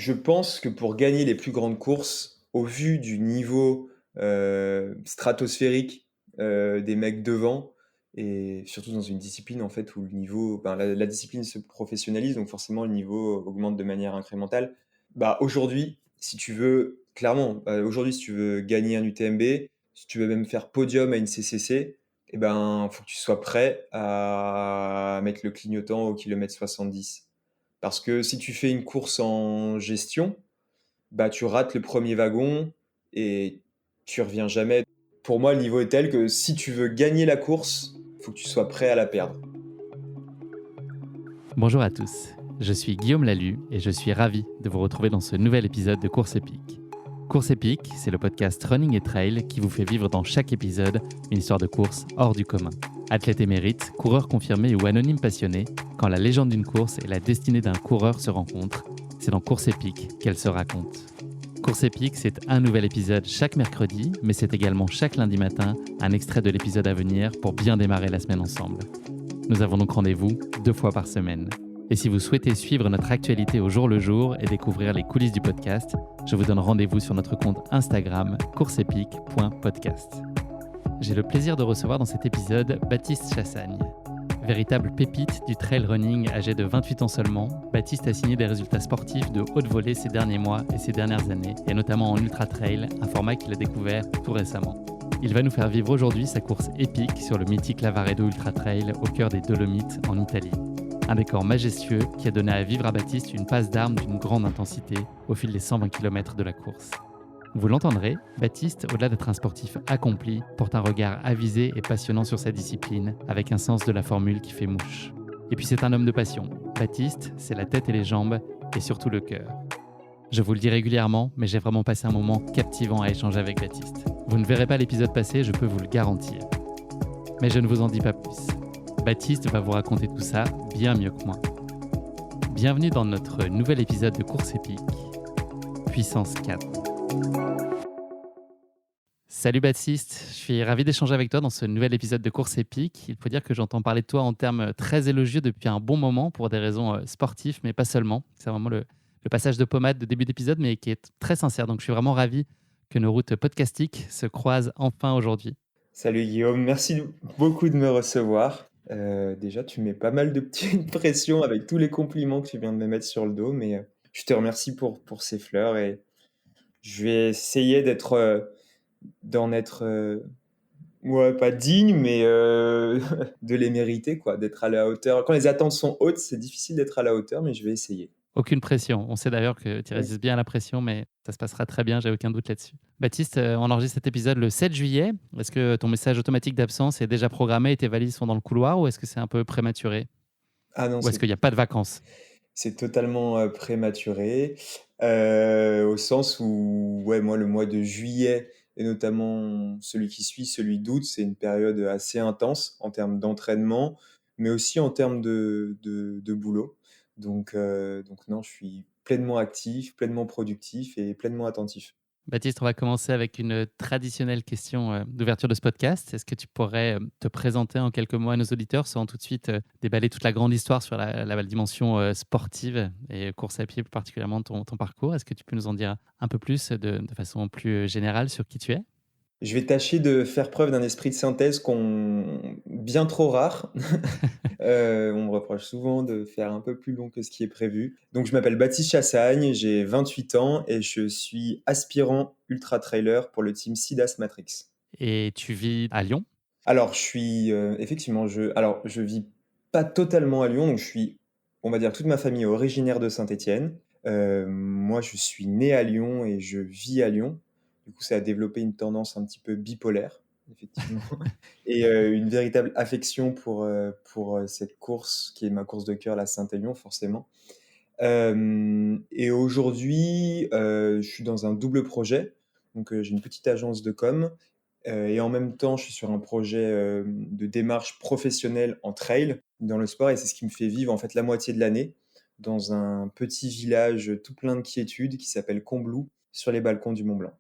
Je pense que pour gagner les plus grandes courses, au vu du niveau, stratosphérique, des mecs devant et surtout dans une discipline en fait où le niveau la discipline se professionnalise, donc forcément le niveau augmente de manière incrémentale. Aujourd'hui, si tu veux clairement, aujourd'hui si tu veux gagner un UTMB, si tu veux même faire podium à une CCC, faut que tu sois prêt à mettre le clignotant au kilomètre 70. Parce que si tu fais une course en gestion, tu rates le premier wagon et tu reviens jamais. Pour moi, le niveau est tel que si tu veux gagner la course, il faut que tu sois prêt à la perdre. Bonjour à tous, je suis Guillaume Lalu et je suis ravi de vous retrouver dans ce nouvel épisode de Course Épique. Course Épique, c'est le podcast Running et Trail qui vous fait vivre dans chaque épisode une histoire de course hors du commun. Athlète émérite, coureur confirmé ou anonyme passionné, quand la légende d'une course et la destinée d'un coureur se rencontrent, c'est dans Course Épique qu'elle se raconte. Course Épique, c'est un nouvel épisode chaque mercredi, mais c'est également chaque lundi matin un extrait de l'épisode à venir pour bien démarrer la semaine ensemble. Nous avons donc rendez-vous 2 fois par semaine. Et si vous souhaitez suivre notre actualité au jour le jour et découvrir les coulisses du podcast, je vous donne rendez-vous sur notre compte Instagram courseepique.podcast. J'ai le plaisir de recevoir dans cet épisode Baptiste Chassagne. Véritable pépite du trail running âgé de 28 ans seulement, Baptiste a signé des résultats sportifs de haute volée ces derniers mois et ces dernières années, et notamment en ultra trail, un format qu'il a découvert tout récemment. Il va nous faire vivre aujourd'hui sa course épique sur le mythique Lavaredo Ultra Trail au cœur des Dolomites en Italie. Un décor majestueux qui a donné à vivre à Baptiste une passe d'armes d'une grande intensité au fil des 120 km de la course. Vous l'entendrez, Baptiste, au-delà d'être un sportif accompli, porte un regard avisé et passionnant sur sa discipline, avec un sens de la formule qui fait mouche. Et puis c'est un homme de passion. Baptiste, c'est la tête et les jambes, et surtout le cœur. Je vous le dis régulièrement, mais j'ai vraiment passé un moment captivant à échanger avec Baptiste. Vous ne verrez pas l'épisode passé, je peux vous le garantir. Mais je ne vous en dis pas plus. Baptiste va vous raconter tout ça bien mieux que moi. Bienvenue dans notre nouvel épisode de Course Épique, Puissance 4. Salut Baptiste, je suis ravi d'échanger avec toi dans ce nouvel épisode de Course Épique. Il faut dire que j'entends parler de toi en termes très élogieux depuis un bon moment pour des raisons sportives, mais pas seulement. C'est vraiment le passage de pommade de début d'épisode, mais qui est très sincère. Donc je suis vraiment ravi que nos routes podcastiques se croisent enfin aujourd'hui. Salut Guillaume, merci beaucoup de me recevoir. Déjà, tu mets pas mal de petites pressions avec tous les compliments que tu viens de me mettre sur le dos, mais je te remercie pour ces fleurs et je vais essayer d'en être, ouais, pas digne, mais de les mériter, quoi, d'être à la hauteur. Quand les attentes sont hautes, c'est difficile d'être à la hauteur, mais je vais essayer. Aucune pression. On sait d'ailleurs que tu Ouais. résistes bien à la pression, mais ça se passera très bien, j'ai aucun doute là-dessus. Baptiste, on enregistre cet épisode le 7 juillet. Est-ce que ton message automatique d'absence est déjà programmé et tes valises sont dans le couloir ou est-ce que c'est un peu prématuré? Ah non, Ou est-ce qu'il n'y a pas de vacances? c'est totalement prématuré, au sens où, ouais, moi, le mois de juillet et notamment celui qui suit, celui d'août, c'est une période assez intense en termes d'entraînement, mais aussi en termes de boulot. Donc non, je suis pleinement actif, pleinement productif et pleinement attentif. Baptiste, on va commencer avec une traditionnelle question d'ouverture de ce podcast. Est-ce que tu pourrais te présenter en quelques mots à nos auditeurs sans tout de suite déballer toute la grande histoire sur la dimension sportive et course à pied, plus particulièrement ton parcours? Est-ce que tu peux nous en dire un peu plus de façon plus générale sur qui tu es? Je vais tâcher de faire preuve d'un esprit de synthèse bien trop rare. On me reproche souvent de faire un peu plus long que ce qui est prévu. Donc je m'appelle Baptiste Chassagne, j'ai 28 ans et je suis aspirant ultra-trailer pour le team Sidas Matrix. Et tu vis à Lyon? Alors je suis, effectivement, je vis pas totalement à Lyon, donc on va dire toute ma famille est originaire de Saint-Étienne. Moi je suis né à Lyon et je vis à Lyon. Du coup ça a développé une tendance un petit peu bipolaire, effectivement et une véritable affection pour cette course qui est ma course de cœur, la Saint-Élion forcément. Hem Et aujourd'hui, je suis dans un double projet. Donc, j'ai une petite agence de com, et en même temps, je suis sur un projet, de démarche professionnelle en trail dans le sport et c'est ce qui me fait vivre, en fait, la moitié de l'année dans un petit village tout plein de quiétude qui s'appelle Combloux, sur les balcons du Mont Blanc.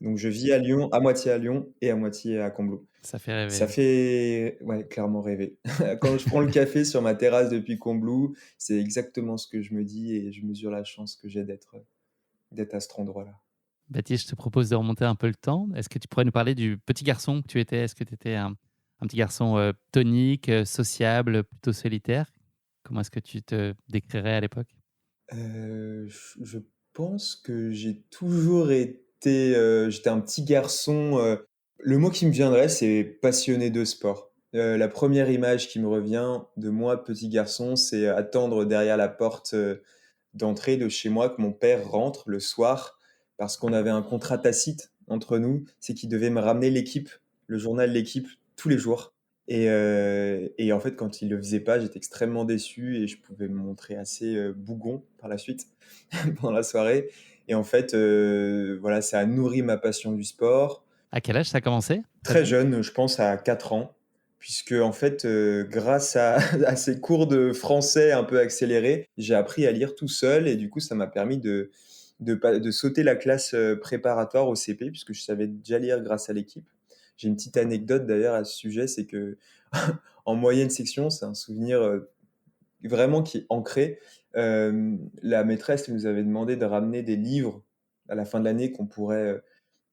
Donc je vis à Lyon et à moitié à Combloux. Ça fait Ça rêver. fait, ouais, clairement rêver. Quand je prends le café sur ma terrasse depuis Combloux, c'est exactement ce que je me dis et je mesure la chance que j'ai d'être à cet endroit-là. Baptiste, je te propose de remonter un peu le temps. Est-ce que tu pourrais nous parler du petit garçon que tu étais? Est-ce que tu étais un petit garçon, tonique, sociable, plutôt solitaire? Comment est-ce que tu te décrirais à l'époque? Je pense que j'ai toujours été, j'étais un petit garçon, le mot qui me viendrait, c'est passionné de sport. La première image qui me revient de moi, petit garçon, c'est attendre derrière la porte, d'entrée de chez moi que mon père rentre le soir parce qu'on avait un contrat tacite entre nous, c'est qu'il devait me ramener l'équipe, le journal L'équipe tous les jours et en fait, quand il le faisait pas, j'étais extrêmement déçu et je pouvais me montrer assez, bougon par la suite pendant la soirée et en fait, voilà, ça a nourri ma passion du sport. À quel âge ça a commencé? Très Très jeune? jeune, je pense à 4 ans, puisque en fait, grâce à à ces cours de français un peu accélérés, j'ai appris à lire tout seul et du coup, ça m'a permis de sauter la classe, préparatoire au CP puisque je savais déjà lire grâce à l'équipe. J'ai une petite anecdote d'ailleurs à ce sujet, c'est que en moyenne section, c'est un souvenir, vraiment qui est ancré. La maîtresse nous avait demandé de ramener des livres à la fin de l'année qu'on pourrait,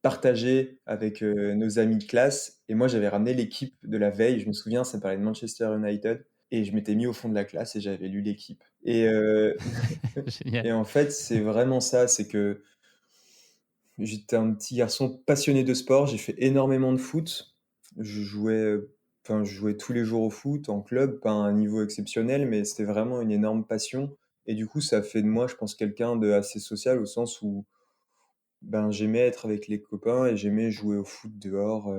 partager avec, nos amis de classe et moi j'avais ramené l'équipe de la veille, je me souviens, ça parlait de Manchester United et je m'étais mis au fond de la classe et j'avais lu l'équipe Génial. et en fait, c'est vraiment ça, c'est que j'étais un petit garçon passionné de sport, j'ai fait énormément de foot. Je jouais, je jouais tous les jours au foot en club, pas à un niveau exceptionnel, mais c'était vraiment une énorme passion et du coup, ça fait de moi, je pense, quelqu'un de assez social au sens où, ben, j'aimais être avec les copains et j'aimais jouer au foot dehors,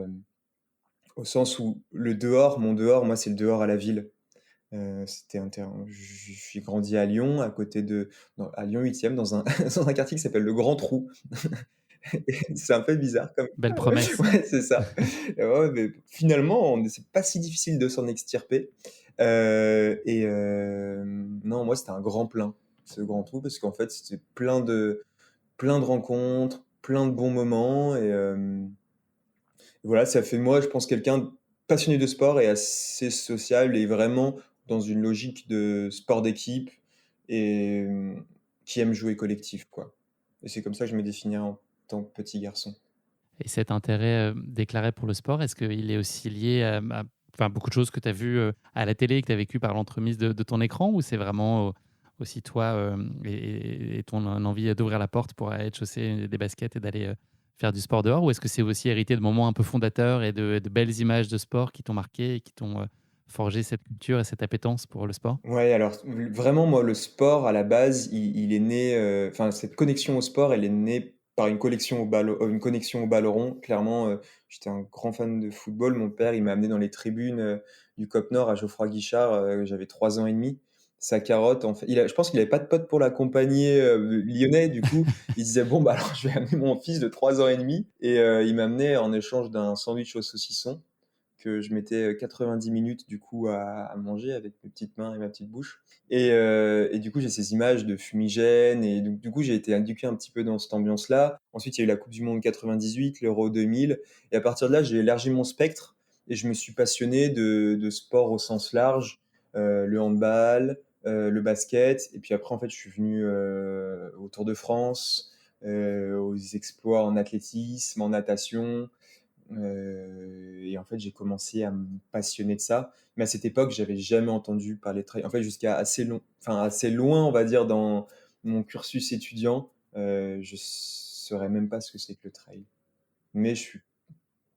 au sens où le dehors, mon dehors, moi, c'est le dehors à la ville. C'était un terrain j'ai grandi à Lyon, à côté de à Lyon 8e dans un dans un quartier qui s'appelle le Grand Trou. Et c'est un peu bizarre comme Belle promesse. ouais, c'est ça. Et ouais, mais finalement, c'est pas si difficile de s'en extirper. Non, moi, c'était un grand plein, ce Grand Trou, parce qu'en fait, c'était plein de rencontres, plein de bons moments voilà, ça fait de moi, je pense, quelqu'un de passionné de sport et assez sociable et vraiment dans une logique de sport d'équipe et qui aime jouer collectif, quoi. Et c'est comme ça que je me définirais en tant que petit garçon. Et cet intérêt, déclaré pour le sport, est-ce qu'il est aussi lié à enfin, beaucoup de choses que tu as vues, à la télé, que tu as vécues par l'entremise de ton écran? Ou c'est vraiment, aussi toi, et ton envie d'ouvrir la porte pour aller te chausser des baskets et d'aller, faire du sport dehors? Ou est-ce que c'est aussi hérité de moments un peu fondateurs et de belles images de sport qui t'ont marqué et qui t'ont, forgé cette culture et cette appétence pour le sport? Ouais, alors vraiment, moi, le sport, à la base, il est né, cette connexion au sport, elle est née par une connexion au ballon. Clairement, j'étais un grand fan de football. Mon père, il m'a amené dans les tribunes, du COP Nord à Geoffroy Guichard, j'avais 3 ans et demi. Sa carotte, en fait je pense qu'il avait pas de potes pour l'accompagner, lyonnais, du coup, il disait: «Bon, bah, alors je vais amener mon fils de 3 ans et demi» il m'amenait en échange d'un sandwich au saucisson que je mettais 90 minutes du coup à manger avec mes petites mains et ma petite bouche. Et du coup, j'ai ces images de fumigène et donc du coup, j'ai été éduqué un petit peu dans cette ambiance-là. Ensuite, il y a eu la Coupe du monde 98, l'Euro 2000 et à partir de là, j'ai élargi mon spectre et je me suis passionné de sport au sens large, le handball, le basket et puis après en fait, je suis venu, au Tour de France, aux exploits en athlétisme, en natation, et en fait, j'ai commencé à me passionner de ça. Mais à cette époque, j'avais jamais entendu parler de trail. En fait, jusqu'à assez loin, on va dire, dans mon cursus étudiant, je saurais même pas ce que c'est que le trail. Mais je suis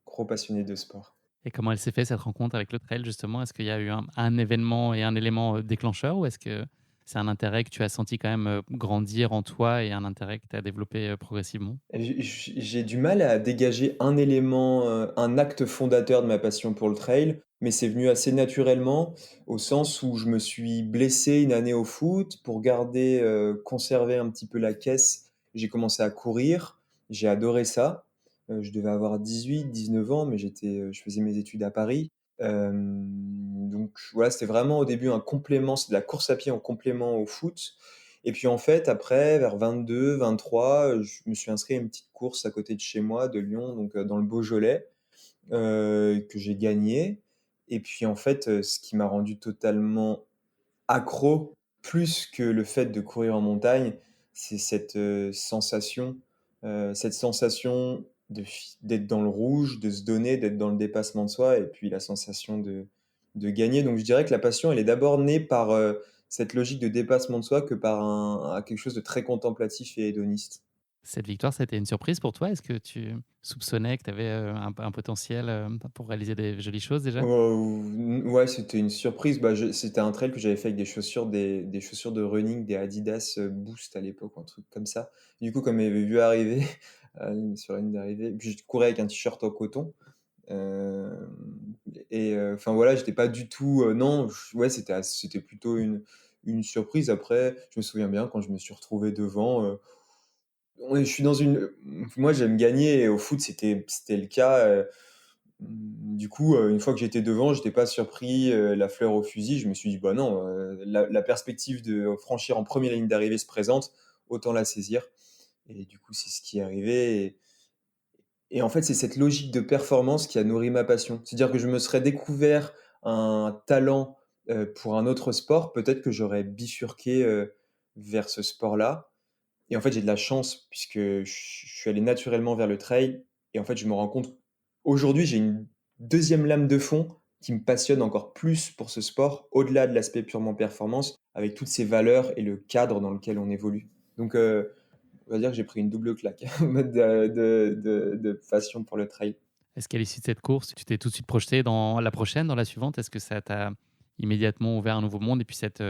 gros passionné de sport. Et comment elle s'est fait cette rencontre avec le trail justement? Est-ce qu'il y a eu un événement et un élément, déclencheur, ou est-ce que c'est un intérêt que tu as senti quand même, grandir en toi et un intérêt que tu as développé, progressivement? J'ai du mal à dégager un élément, un acte fondateur de ma passion pour le trail, mais c'est venu assez naturellement, au sens où je me suis blessé une année au foot. Pour conserver un petit peu la caisse, j'ai commencé à courir. J'ai adoré ça. Je devais avoir 18, 19 ans, mais je faisais mes études à Paris. Donc voilà, c'était vraiment au début un complément, c'est de la course à pied en complément au foot Et puis en fait, après, vers 22-23, je me suis inscrit à une petite course à côté de chez moi, de Lyon, donc dans le Beaujolais, que j'ai gagnée. Et puis en fait, ce qui m'a rendu totalement accro, plus que le fait de courir en montagne, c'est cette sensation d'être dans le rouge, de se donner, d'être dans le dépassement de soi et puis la sensation de gagner. Donc je dirais que la passion, elle est d'abord née par, cette logique de dépassement de soi que par quelque chose de très contemplatif et hédoniste. Cette victoire, ça a été une surprise pour toi? Est-ce que tu soupçonnais que tu avais, un potentiel, pour réaliser des jolies choses déjà? Ouais, c'était une surprise. Bah, c'était un trail que j'avais fait avec des chaussures de running, des Adidas, Boost à l'époque, un truc comme ça. Du coup, comme il m'avait vu arriver, sur la ligne d'arrivée, puis je courais avec un t-shirt en coton, hem enfin voilà, j'étais pas du tout, non, ouais, c'était plutôt une surprise. Après, je me souviens bien quand je me suis retrouvé devant, ouais, je suis dans une moi, j'aime gagner et au foot, c'était le cas, du coup, une fois que j'étais devant, j'étais pas surpris, la fleur au fusil. Je me suis dit: «Bah non, la perspective de franchir en 1 ligne d'arrivée se présente, autant la saisir» et du coup, c'est ce qui est arrivé et en fait, c'est cette logique de performance qui a nourri ma passion. C'est-à-dire que je me serais découvert un talent, pour un autre sport, peut-être que j'aurais bifurqué, vers ce sport-là et en fait, j'ai de la chance puisque je suis allé naturellement vers le trail et en fait, je me rends compte aujourd'hui, j'ai une deuxième lame de fond qui me passionne encore plus pour ce sport, au-delà de l'aspect purement performance, avec toutes ces valeurs et le cadre dans lequel on évolue. Donc, on va dire que j'ai pris une double claque en mode de passion pour le trail. Est-ce qu'à l'issue de cette course, tu t'es tout de suite projeté dans la prochaine, dans la suivante? Est-ce que ça t'a immédiatement ouvert un nouveau monde et puis cette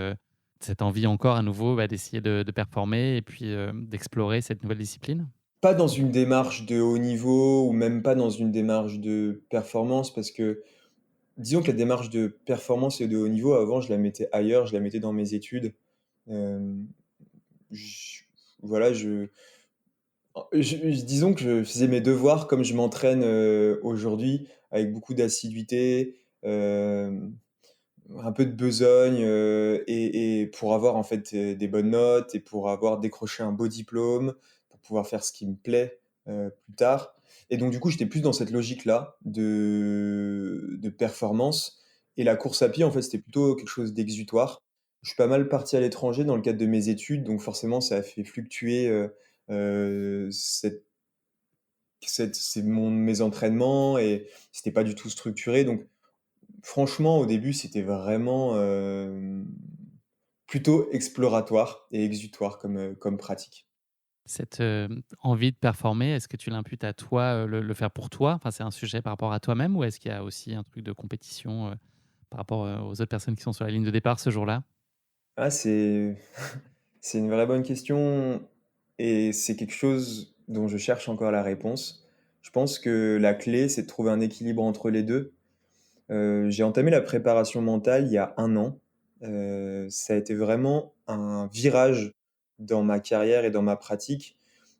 envie encore à nouveau, bah, d'essayer de performer et puis, d'explorer cette nouvelle discipline? Pas dans une démarche de haut niveau ou même pas dans une démarche de performance parce que disons que la démarche de performance et de haut niveau, avant, je la mettais ailleurs, je la mettais dans mes études. Hem, j voilà, disons que je faisais mes devoirs comme je m'entraîne, aujourd'hui, avec beaucoup d'assiduité, un peu de besogne, et pour avoir en fait, des bonnes notes et pour avoir décroché un beau diplôme, pour pouvoir faire ce qui me plaît, plus tard et donc du coup, j'étais plus dans cette logique-là de performance et la course à pied, en fait, c'était plutôt quelque chose d'exutoire. Je suis pas mal parti à l'étranger dans le cadre de mes études, donc forcément, ça a fait fluctuer, mes entraînements et c'était pas du tout structuré donc franchement, au début, c'était vraiment, plutôt exploratoire et exutoire comme pratique. Cette, envie de performer, est-ce que tu l'imputes à toi, le faire pour toi? Enfin, c'est un sujet par rapport à toi-même ou est-ce qu'il y a aussi un truc de compétition, par rapport, aux autres personnes qui sont sur la ligne de départ ce jour-là? Ah, c'est une vraie bonne question et c'est quelque chose dont je cherche encore la réponse. Je pense que la clé, c'est de trouver un équilibre entre les 2. J'ai entamé la préparation mentale il y a 1 an. Ça a été vraiment un virage dans ma carrière et dans ma pratique,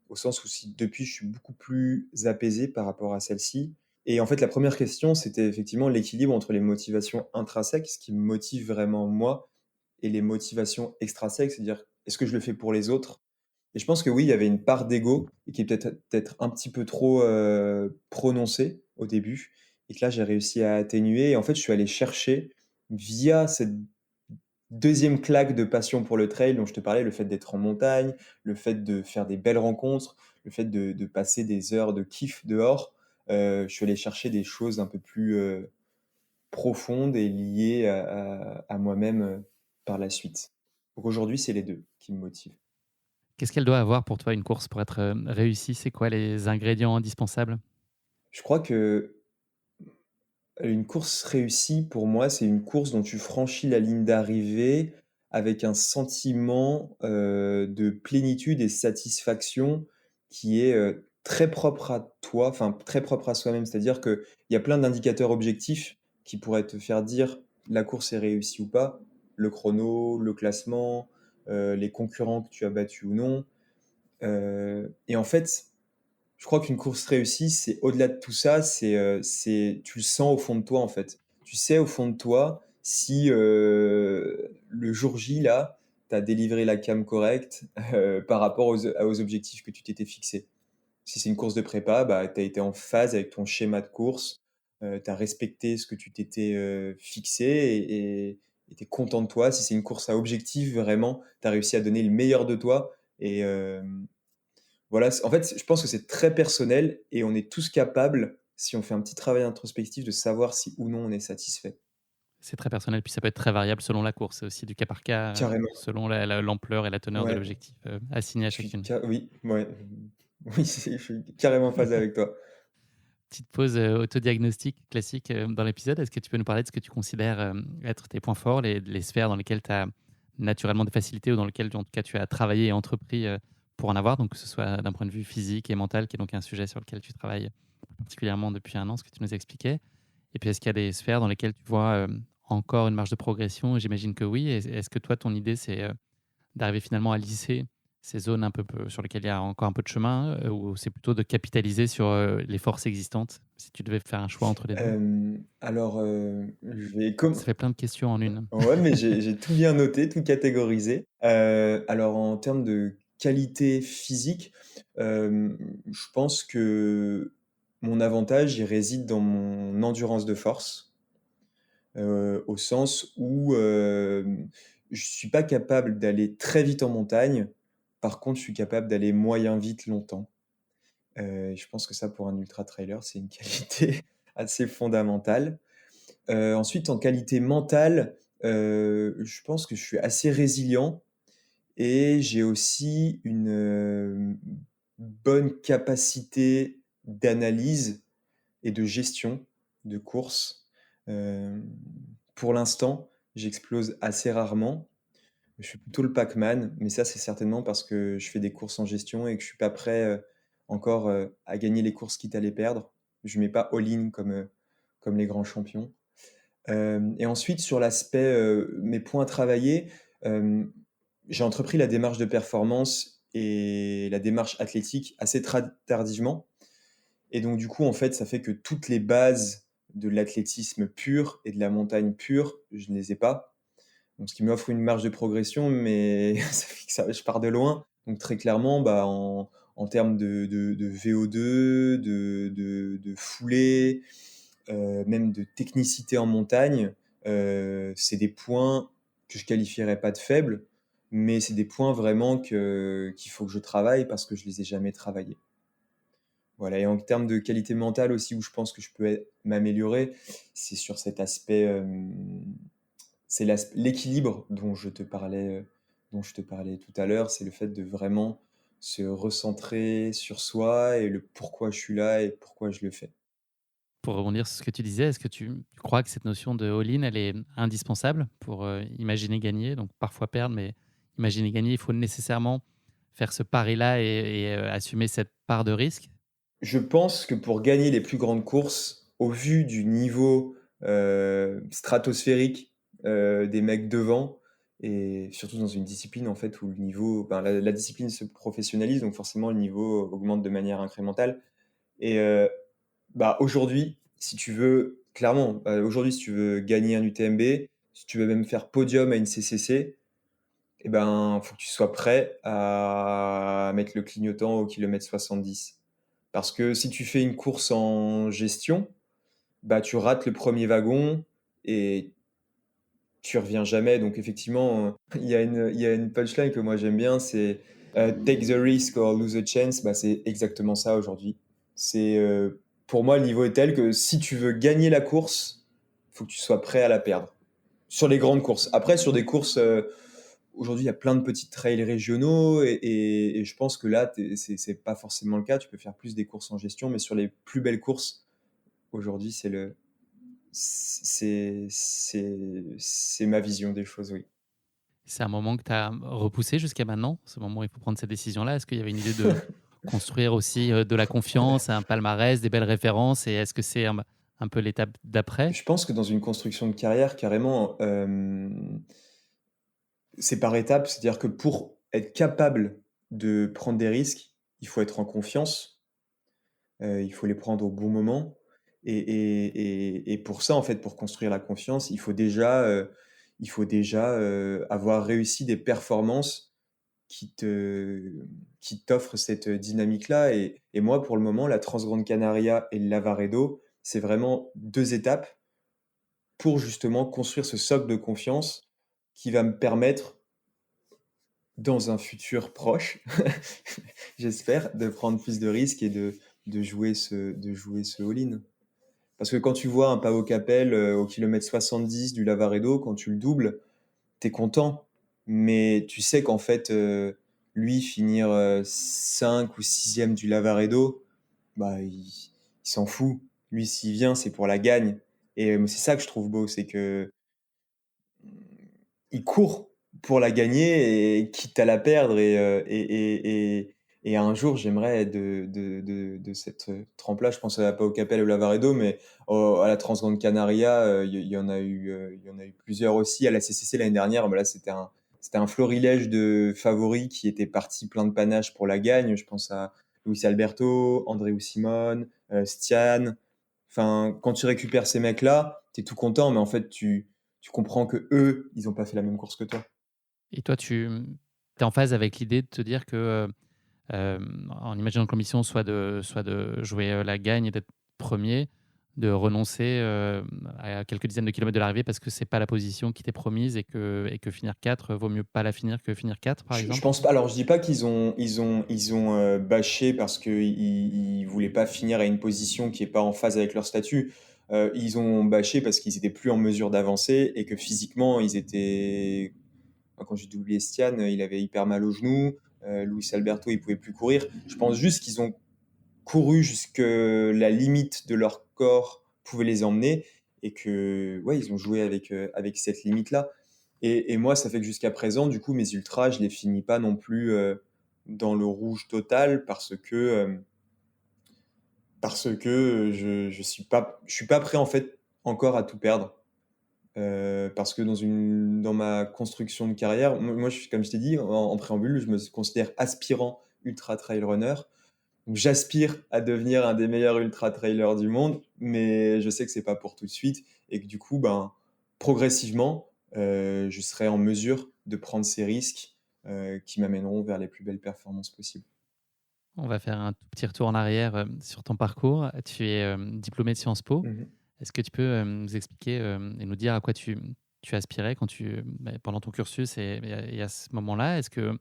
au sens où si depuis je suis beaucoup plus apaisé par rapport à celle-ci et en fait, la première question, c'était effectivement l'équilibre entre les motivations intrinsèques, ce qui me motive vraiment moi et les motivations extrinsèques, c'est-à-dire est-ce que je le fais pour les autres? Et je pense que oui, il y avait une part d'ego et qui est peut-être un petit peu trop, prononcée au début et que là, j'ai réussi à atténuer et en fait, je suis allé chercher via cette deuxième claque de passion pour le trail dont je te parlais, le fait d'être en montagne, le fait de faire des belles rencontres, le fait de passer des heures de kiff dehors, je suis allé chercher des choses un peu plus, profondes et liées à moi-même, par la suite. Donc aujourd'hui, c'est les 2 qui me motivent. Qu'est-ce qu'elle doit avoir pour toi une course pour être, réussie? C'est quoi les ingrédients indispensables? Je crois que une course réussie, pour moi, c'est une course dont tu franchis la ligne d'arrivée avec un sentiment, de plénitude et satisfaction qui est, très propre à toi, enfin très propre à soi-même. C'est-à-dire qu'il y a plein d'indicateurs objectifs qui pourraient te faire dire: «La course est réussie ou pas». Le chrono, le classement, les concurrents que tu as battus ou non, et en fait, je crois qu'une course réussie, c'est au-delà de tout ça, c'est tu le sens au fond de toi, en fait. Tu sais au fond de toi si, le jour J là, tu as délivré la cam correcte par rapport aux objectifs que tu t'étais fixés. Si c'est une course de prépa, bah, tu as été en phase avec ton schéma de course, tu as respecté ce que tu t'étais fixé et tu es content de toi. Si c'est une course à objectif, vraiment, tu as réussi à donner le meilleur de toi. Et voilà, en fait, je pense que c'est très personnel et on est tous capables, si on fait un petit travail introspectif, de savoir si ou non on est satisfait. C'est très personnel, puis ça peut être très variable selon la course. C'est aussi du cas par cas, Carrément. selon l'ampleur et la teneur de Ouais, l'objectif, assigné à chacune. oui, ouais. Oui, je suis carrément phasé avec toi. Petite pause, autodiagnostic classique, dans l'épisode. Est-ce que tu peux nous parler de ce que tu considères, être tes points forts, les sphères dans lesquelles tu as naturellement des facilités ou dans lesquelles, en tout cas, tu as travaillé et entrepris, pour en avoir? Donc que ce soit d'un point de vue physique et mental, qui est donc un sujet sur lequel tu travailles particulièrement depuis un an, ce que tu nous expliquais. Et puis, est-ce qu'il y a des sphères dans lesquelles tu vois, encore une marge de progression? J'imagine que oui. Est-ce que toi, ton idée, c'est, d'arriver finalement à lisser ces zones un peu sur lesquelles il y a encore un peu de chemin, ou c'est plutôt de capitaliser sur, les forces existantes? Si tu devais faire un choix entre les 2. Alors, je vais Ça fait plein de questions en une. ouais, mais j'ai tout bien noté, tout catégorisé. Alors en termes de qualité physique, je pense que mon avantage, il réside dans mon endurance de force, au sens où, je suis pas capable d'aller très vite en montagne. Par contre, je suis capable d'aller moyen vite longtemps. Je pense que ça, pour un ultra trailer, c'est une qualité assez fondamentale. Ensuite, en qualité mentale, je pense que je suis assez résilient et j'ai aussi une, bonne capacité d'analyse et de gestion de course. Hem, pour l'instant, j'explose assez rarement. Je suis plutôt le Pac-Man, mais ça, c'est certainement parce que je fais des courses en gestion et que je suis pas prêt, encore, à gagner les courses quitte à les perdre. Je mets pas all-in comme les grands champions. Et ensuite sur l'aspect, mes points travaillés, hem, j'ai entrepris la démarche de performance et la démarche athlétique assez tardivement et donc du coup, en fait, ça fait que toutes les bases de l'athlétisme pur et de la montagne pure, je ne les ai pas. Donc ce qui m'offre une marge de progression, mais ça fait que je pars de loin. Donc très clairement, bah, en termes de VO2, de foulée, même de technicité en montagne, c'est des points que je qualifierais pas de faibles, mais c'est des points vraiment qu'il faut que je travaille parce que je les ai jamais travaillés. Voilà, et en termes de qualité mentale aussi, où je pense que je peux m'améliorer, c'est sur cet aspect, c'est l'équilibre dont je te parlais tout à l'heure. C'est le fait de vraiment se recentrer sur soi et le pourquoi je suis là et pourquoi je le fais. Pour rebondir sur ce que tu disais, est-ce que tu crois que cette notion de all-in, elle est indispensable pour, imaginer gagner? Donc parfois perdre, mais imaginer gagner, il faut nécessairement faire ce pari-là et assumer cette part de risque? Je pense que pour gagner les plus grandes courses, au vu du niveau, stratosphérique, des mecs devant et surtout dans une discipline en fait où le niveau ben, la discipline se professionnalise, donc forcément le niveau augmente de manière incrémentale et bah, aujourd'hui, si tu veux clairement, aujourd'hui si tu veux gagner un UTMB, si tu veux même faire podium à une CCC, et ben, faut que tu sois prêt à mettre le clignotant au kilomètre 70. Parce que si tu fais une course en gestion, bah, tu rates le premier wagon et tu reviens jamais. Donc effectivement, il y a une punchline que moi j'aime bien, c'est take the risk or lose the chance. Bah, c'est exactement ça aujourd'hui. C'est pour moi le niveau est tel que si tu veux gagner la course, faut que tu sois prêt à la perdre. Sur les grandes courses. Après, sur des courses, aujourd'hui, il y a plein de petits trails régionaux et je pense que là, c'est pas forcément le cas. Tu peux faire plus des courses en gestion, mais sur les plus belles courses, aujourd'hui, c'est ma vision des choses, oui. C'est un moment que tu as repoussé jusqu'à maintenant? Ce moment où il faut prendre cette décision-là? Est-ce qu'il y avait une idée de construire aussi, de la confiance, un palmarès, des belles références et est-ce que c'est un peu l'étape d'après? Je pense que dans une construction de carrière, carrément, c'est par étapes. C'est-à-dire que pour être capable de prendre des risques, il faut être en confiance. Il faut les prendre au bon moment et pour ça, en fait, pour construire la confiance, il faut déjà avoir réussi des performances qui te, qui t'offrent cette dynamique-là. Et moi, pour le moment, la Transgrande Canaria et le Lavaredo, c'est vraiment 2 étapes pour justement construire ce socle de confiance qui va me permettre, dans un futur proche, j'espère, de prendre plus de risques et de jouer ce all-in. Parce que quand tu vois un Pau Capel au kilomètre 70 du Lavaredo, quand tu le doubles, t'es content. Mais tu sais qu'en fait, lui, finir 5 ou 6e du Lavaredo, bah, il s'en fout. Lui, s'il vient, c'est pour la gagne. Et c'est ça que je trouve beau, c'est que il court pour la gagner et quitte à la perdre. Et un jour, j'aimerais être de cette trempe-là. Je pense à Pau Capel ou Lavaredo, mais à la Transgrande Canaria, il y en a eu, il y en a eu plusieurs aussi. À la CCC l'année dernière, mais là, c'était un florilège de favoris qui étaient partis plein de panache pour la gagne. Je pense à Luis Alberto, André Simone, Stian. Enfin, quand tu récupères ces mecs-là, t'es tout content, mais en fait, tu comprends que eux, ils n'ont pas fait la même course que toi. Et toi, tu es en phase avec l'idée de te dire que, en imaginant que l'ambition soit de jouer, la gagne et d'être premier, de renoncer, à quelques dizaines de kilomètres de l'arrivée parce que c'est pas la position qui t'est promise et que finir 4 vaut mieux pas la finir que finir 4, par Je exemple? pense pas. Alors, je dis pas qu'ils ont bâché parce qu'ils voulaient pas finir à une position qui est pas en phase avec leur statut. Ils ont bâché parce qu'ils étaient plus en mesure d'avancer et que physiquement, ils étaient. Quand j'ai doublé Estienne, il avait hyper mal au genou. Luis Alberto, il pouvait plus courir. Je pense juste qu'ils ont couru jusque la limite de leur corps pouvait les emmener et que ouais, ils ont joué avec cette limite-là. Et moi, ça fait que jusqu'à présent, du coup, mes ultras, je les finis pas non plus dans le rouge total parce que je suis pas prêt en fait encore à tout perdre. Parce que dans ma construction de carrière, moi, comme je t'ai dit en préambule, je me considère aspirant ultra trail runner. Donc, j'aspire à devenir un des meilleurs ultra-trailers du monde, mais je sais que c'est pas pour tout de suite et que du coup, ben, progressivement, je serai en mesure de prendre ces risques qui m'amèneront vers les plus belles performances possibles. On va faire un tout petit retour en arrière, sur ton parcours. Tu es, diplômé de Sciences Po. Mhm. Est-ce que tu peux, nous expliquer, et nous dire à quoi tu aspirais quand pendant ton cursus et à ce moment-là? Est-ce que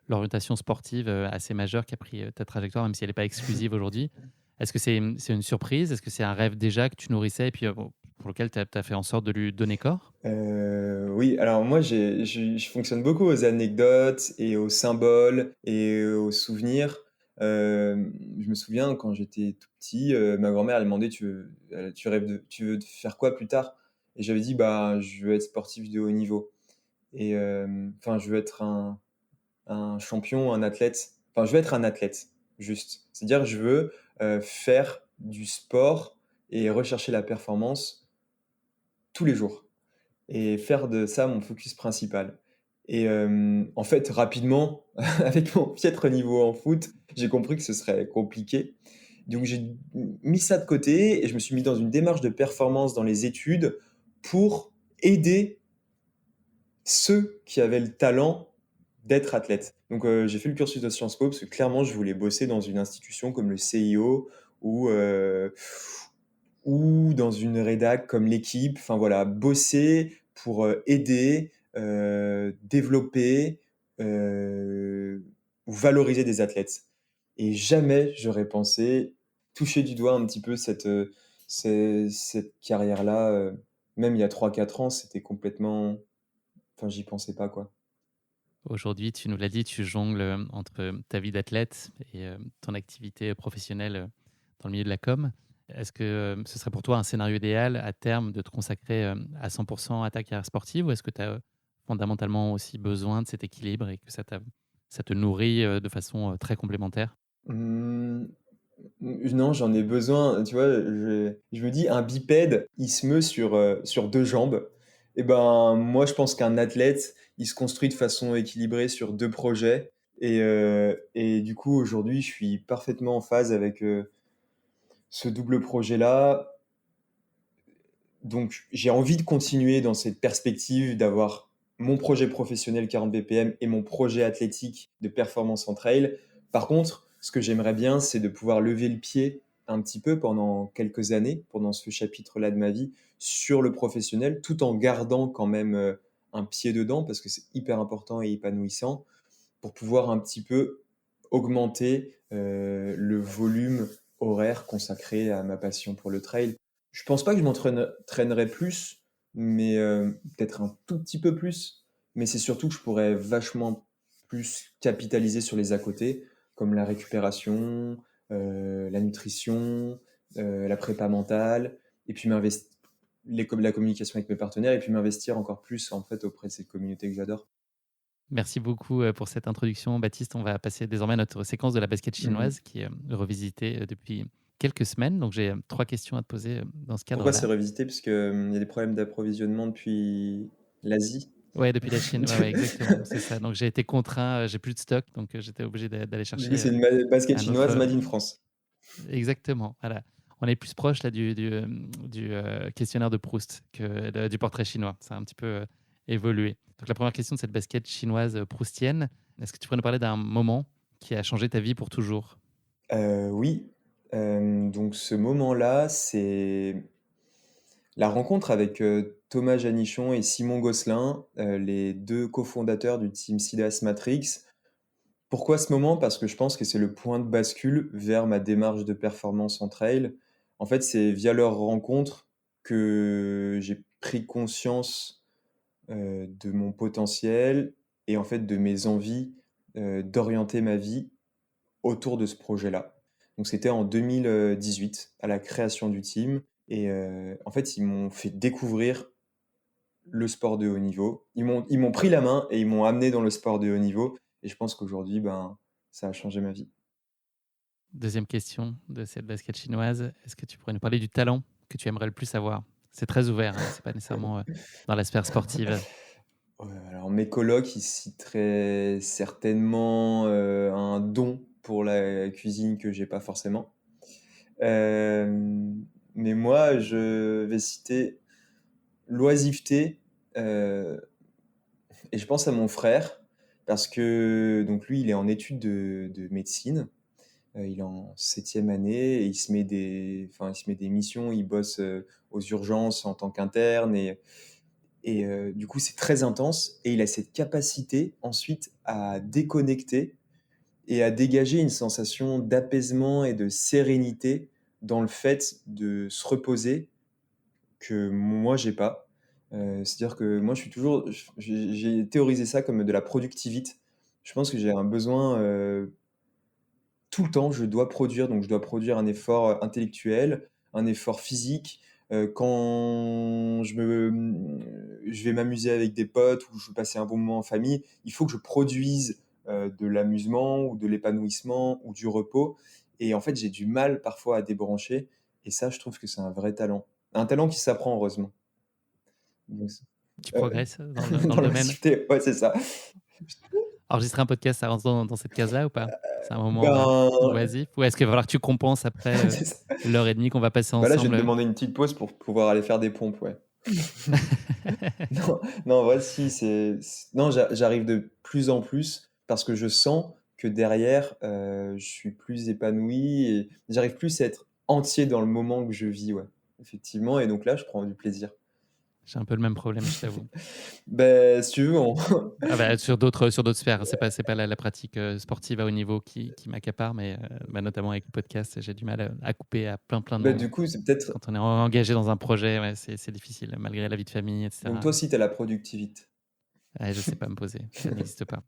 l'orientation sportive, assez majeure qui a pris, ta trajectoire, même si elle n'est pas exclusive aujourd'hui, est-ce que c'est une surprise? Est-ce que c'est un rêve déjà que tu nourrissais et puis, bon, pour lequel tu as fait en sorte de lui donner corps? Oui, alors moi, je fonctionne beaucoup aux anecdotes et aux symboles et aux souvenirs. Je me souviens quand j'étais tout petit, ma grand-mère elle demandait tu veux faire quoi plus tard? Et j'avais dit bah je veux être sportif de haut niveau. Et enfin, je veux être un champion, un athlète. Enfin, je veux être un athlète, juste. C'est-à-dire, je veux faire du sport et rechercher la performance tous les jours et faire de ça mon focus principal. Et en fait, rapidement, avec mon piètre niveau en foot, j'ai compris que ce serait compliqué. Donc j'ai mis ça de côté et je me suis mis dans une démarche de performance dans les études pour aider ceux qui avaient le talent d'être athlète. Donc j'ai fait le cursus de Sciences Po parce que clairement je voulais bosser dans une institution comme le CIO ou dans une rédac comme l'équipe. Enfin voilà, bosser pour aider, développer ou valoriser des athlètes. Et jamais j'aurais pensé toucher du doigt un petit peu cette carrière-là. Même il y a 3 4 ans, c'était complètement. Enfin, j'y pensais pas, quoi. Aujourd'hui, tu nous l'as dit, tu jongles, entre ta vie d'athlète et ton activité professionnelle, dans le milieu de la com. Est-ce que, ce serait pour toi un scénario idéal à terme de te consacrer, à 100 à ta carrière sportive ou est-ce que tu as, fondamentalement aussi besoin de cet équilibre et que ça te nourrit, de façon, très complémentaire? Mmh, non, j'en ai besoin, tu vois? Je me dis: «Un bipède, il se meut sur 2 jambes» et ben, moi, je pense qu'un athlète, il se construit de façon équilibrée sur 2 projets et du coup, aujourd'hui, je suis parfaitement en phase avec ce double projet-là. Donc, j'ai envie de continuer dans cette perspective d'avoir mon projet professionnel 40 BPM et mon projet athlétique de performance en trail. Par contre, ce que j'aimerais bien, c'est de pouvoir lever le pied un petit peu pendant quelques années, pendant ce chapitre-là de ma vie, sur le professionnel, tout en gardant quand même un pied dedans, parce que c'est hyper important et épanouissant, pour pouvoir un petit peu augmenter le volume horaire consacré à ma passion pour le trail. Je pense pas que je m'entraînerais plus, mais peut-être un tout petit peu plus. Mais c'est surtout que je pourrais vachement plus capitaliser sur les à côté, comme la récupération, la nutrition, la prépa mentale, et puis la communication avec mes partenaires, et puis m'investir encore plus en fait auprès de cette communauté que j'adore. Merci beaucoup pour cette introduction, Baptiste. On va passer désormais à notre séquence de la basket Mhm. chinoise qui est revisitée depuis quelques semaines. Donc j'ai 3 questions à te poser dans ce Pourquoi c'est cadre-là. revisité? Parce qu'il y a des problèmes d'approvisionnement depuis l'Asie. Ouais, depuis la Chine. Ouais, ouais, exactement, c'est ça. Donc j'ai été contraint, j'ai plus de stock, donc j'étais obligé d'aller Du coup, chercher c'est une basket un autre. chinoise made in France. Exactement, voilà. On est plus proche là questionnaire de Proust que du portrait chinois. Ça a un petit peu évolué. Donc la première question de cette basket chinoise proustienne, est-ce que tu pourrais nous parler d'un moment qui a changé ta vie pour toujours? Oui, donc ce moment-là, c'est la rencontre avec Thomas Janichon et Simon Gosselin, les deux cofondateurs du team Sidas Matrix. Pourquoi ce moment? Parce que je pense que c'est le point de bascule vers ma démarche de performance en trail. En fait, c'est via leur rencontre que j'ai pris conscience de mon potentiel et en fait de mes envies d'orienter ma vie autour de ce projet-là. Donc c'était en 2018 à la création du team et en fait ils m'ont fait découvrir le sport de haut niveau. Ils m'ont pris la main et ils m'ont amené dans le sport de haut niveau et je pense qu'aujourd'hui ben ça a changé ma vie. Deuxième question de cette basket chinoise, est-ce que tu pourrais nous parler du talent que tu aimerais le plus avoir? C'est très ouvert, hein, c'est pas nécessairement dans la sphère sportive. Alors mes colocs, ils citeraient certainement un don pour la cuisine que j'ai pas forcément. Mais moi, je vais citer l'oisiveté, et je pense à mon frère, parce que donc lui, il est en études de médecine, il est en septième année, et il se met des missions, il bosse aux urgences en tant qu'interne, et du coup, c'est très intense, et il a cette capacité ensuite à déconnecter et à dégager une sensation d'apaisement et de sérénité dans le fait de se reposer que moi j'ai pas. C'est-à-dire que moi je suis toujours, j'ai théorisé ça comme de la productivité. Je pense que j'ai un besoin tout le temps, je dois produire, donc je dois produire un effort intellectuel, un effort physique. Quand je vais m'amuser avec des potes ou je veux passer un bon moment en famille, il faut que je produise de l'amusement ou de l'épanouissement ou du repos. Et en fait, j'ai du mal parfois à débrancher. Et ça, je trouve que c'est un vrai talent. Un talent qui s'apprend, heureusement. Donc, Tu euh, progresses dans le dans domaine? l'oisiveté, ouais, c'est ça. Enregistrer un podcast, ça rentre dans cette case-là ou pas? C'est un moment Ben, oisif? Ou est-ce qu'il va falloir que tu compenses après c'est ça. l'heure et demie qu'on va passer Bah là, je vais ensemble? te demander une petite pause pour pouvoir aller faire des pompes, ouais. Non, non, en vrai, si, non, j'arrive de plus en plus parce que je sens que derrière, je suis plus épanoui et j'arrive plus à être entier dans le moment que je vis, ouais, effectivement. Et donc là, je prends du plaisir. J'ai un peu le même problème, je t'avoue. Ben, si tu veux, Ah bah, sur d'autres sphères, c'est pas la pratique sportive à haut niveau qui m'accapare, mais bah, notamment avec le podcast, j'ai du mal à couper à plein de ben, du moments. coup, c'est peut-être. Quand on est engagé dans un projet, ouais, c'est difficile, malgré la vie de famille, et Donc cetera. toi aussi, tu as la productivité. Ouais, je sais pas me poser, ça n'existe pas.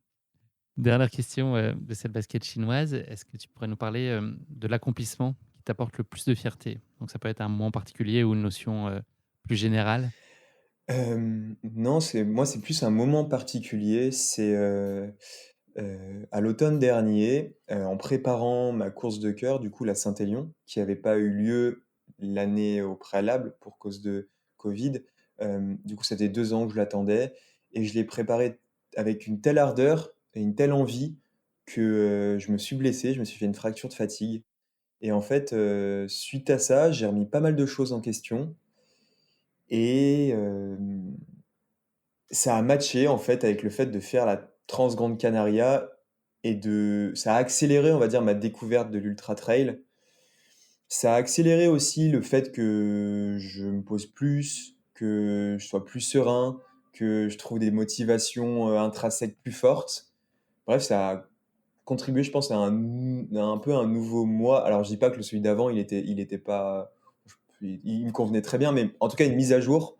Dernière question de cette basket chinoise, est-ce que tu pourrais nous parler de l'accomplissement qui t'apporte le plus de fierté? Donc ça peut être un moment particulier ou une notion plus générale. Non, c'est plus un moment particulier. C'est à l'automne dernier, en préparant ma course de cœur, du coup la Saint-Élion, qui n'avait pas eu lieu l'année au préalable pour cause de Covid. Du coup, ça faisait 2 ans que je l'attendais et je l'ai préparée avec une telle ardeur et une telle envie que, je me suis blessé, je me suis fait une fracture de fatigue et en fait, suite à ça, j'ai remis pas mal de choses en question Et ça a matché en fait avec le fait de faire la Transgrande Canaria ça a accéléré, on va dire, ma découverte de l'ultra trail. Ça a accéléré aussi le fait que je me pose plus, que je sois plus serein, que je trouve des motivations intrinsèques plus fortes. Bref, ça a contribué, je pense, à un peu un nouveau moi. Alors, je dis pas que celui d'avant, il était pas, il me convenait très bien, mais en tout cas, une mise à jour.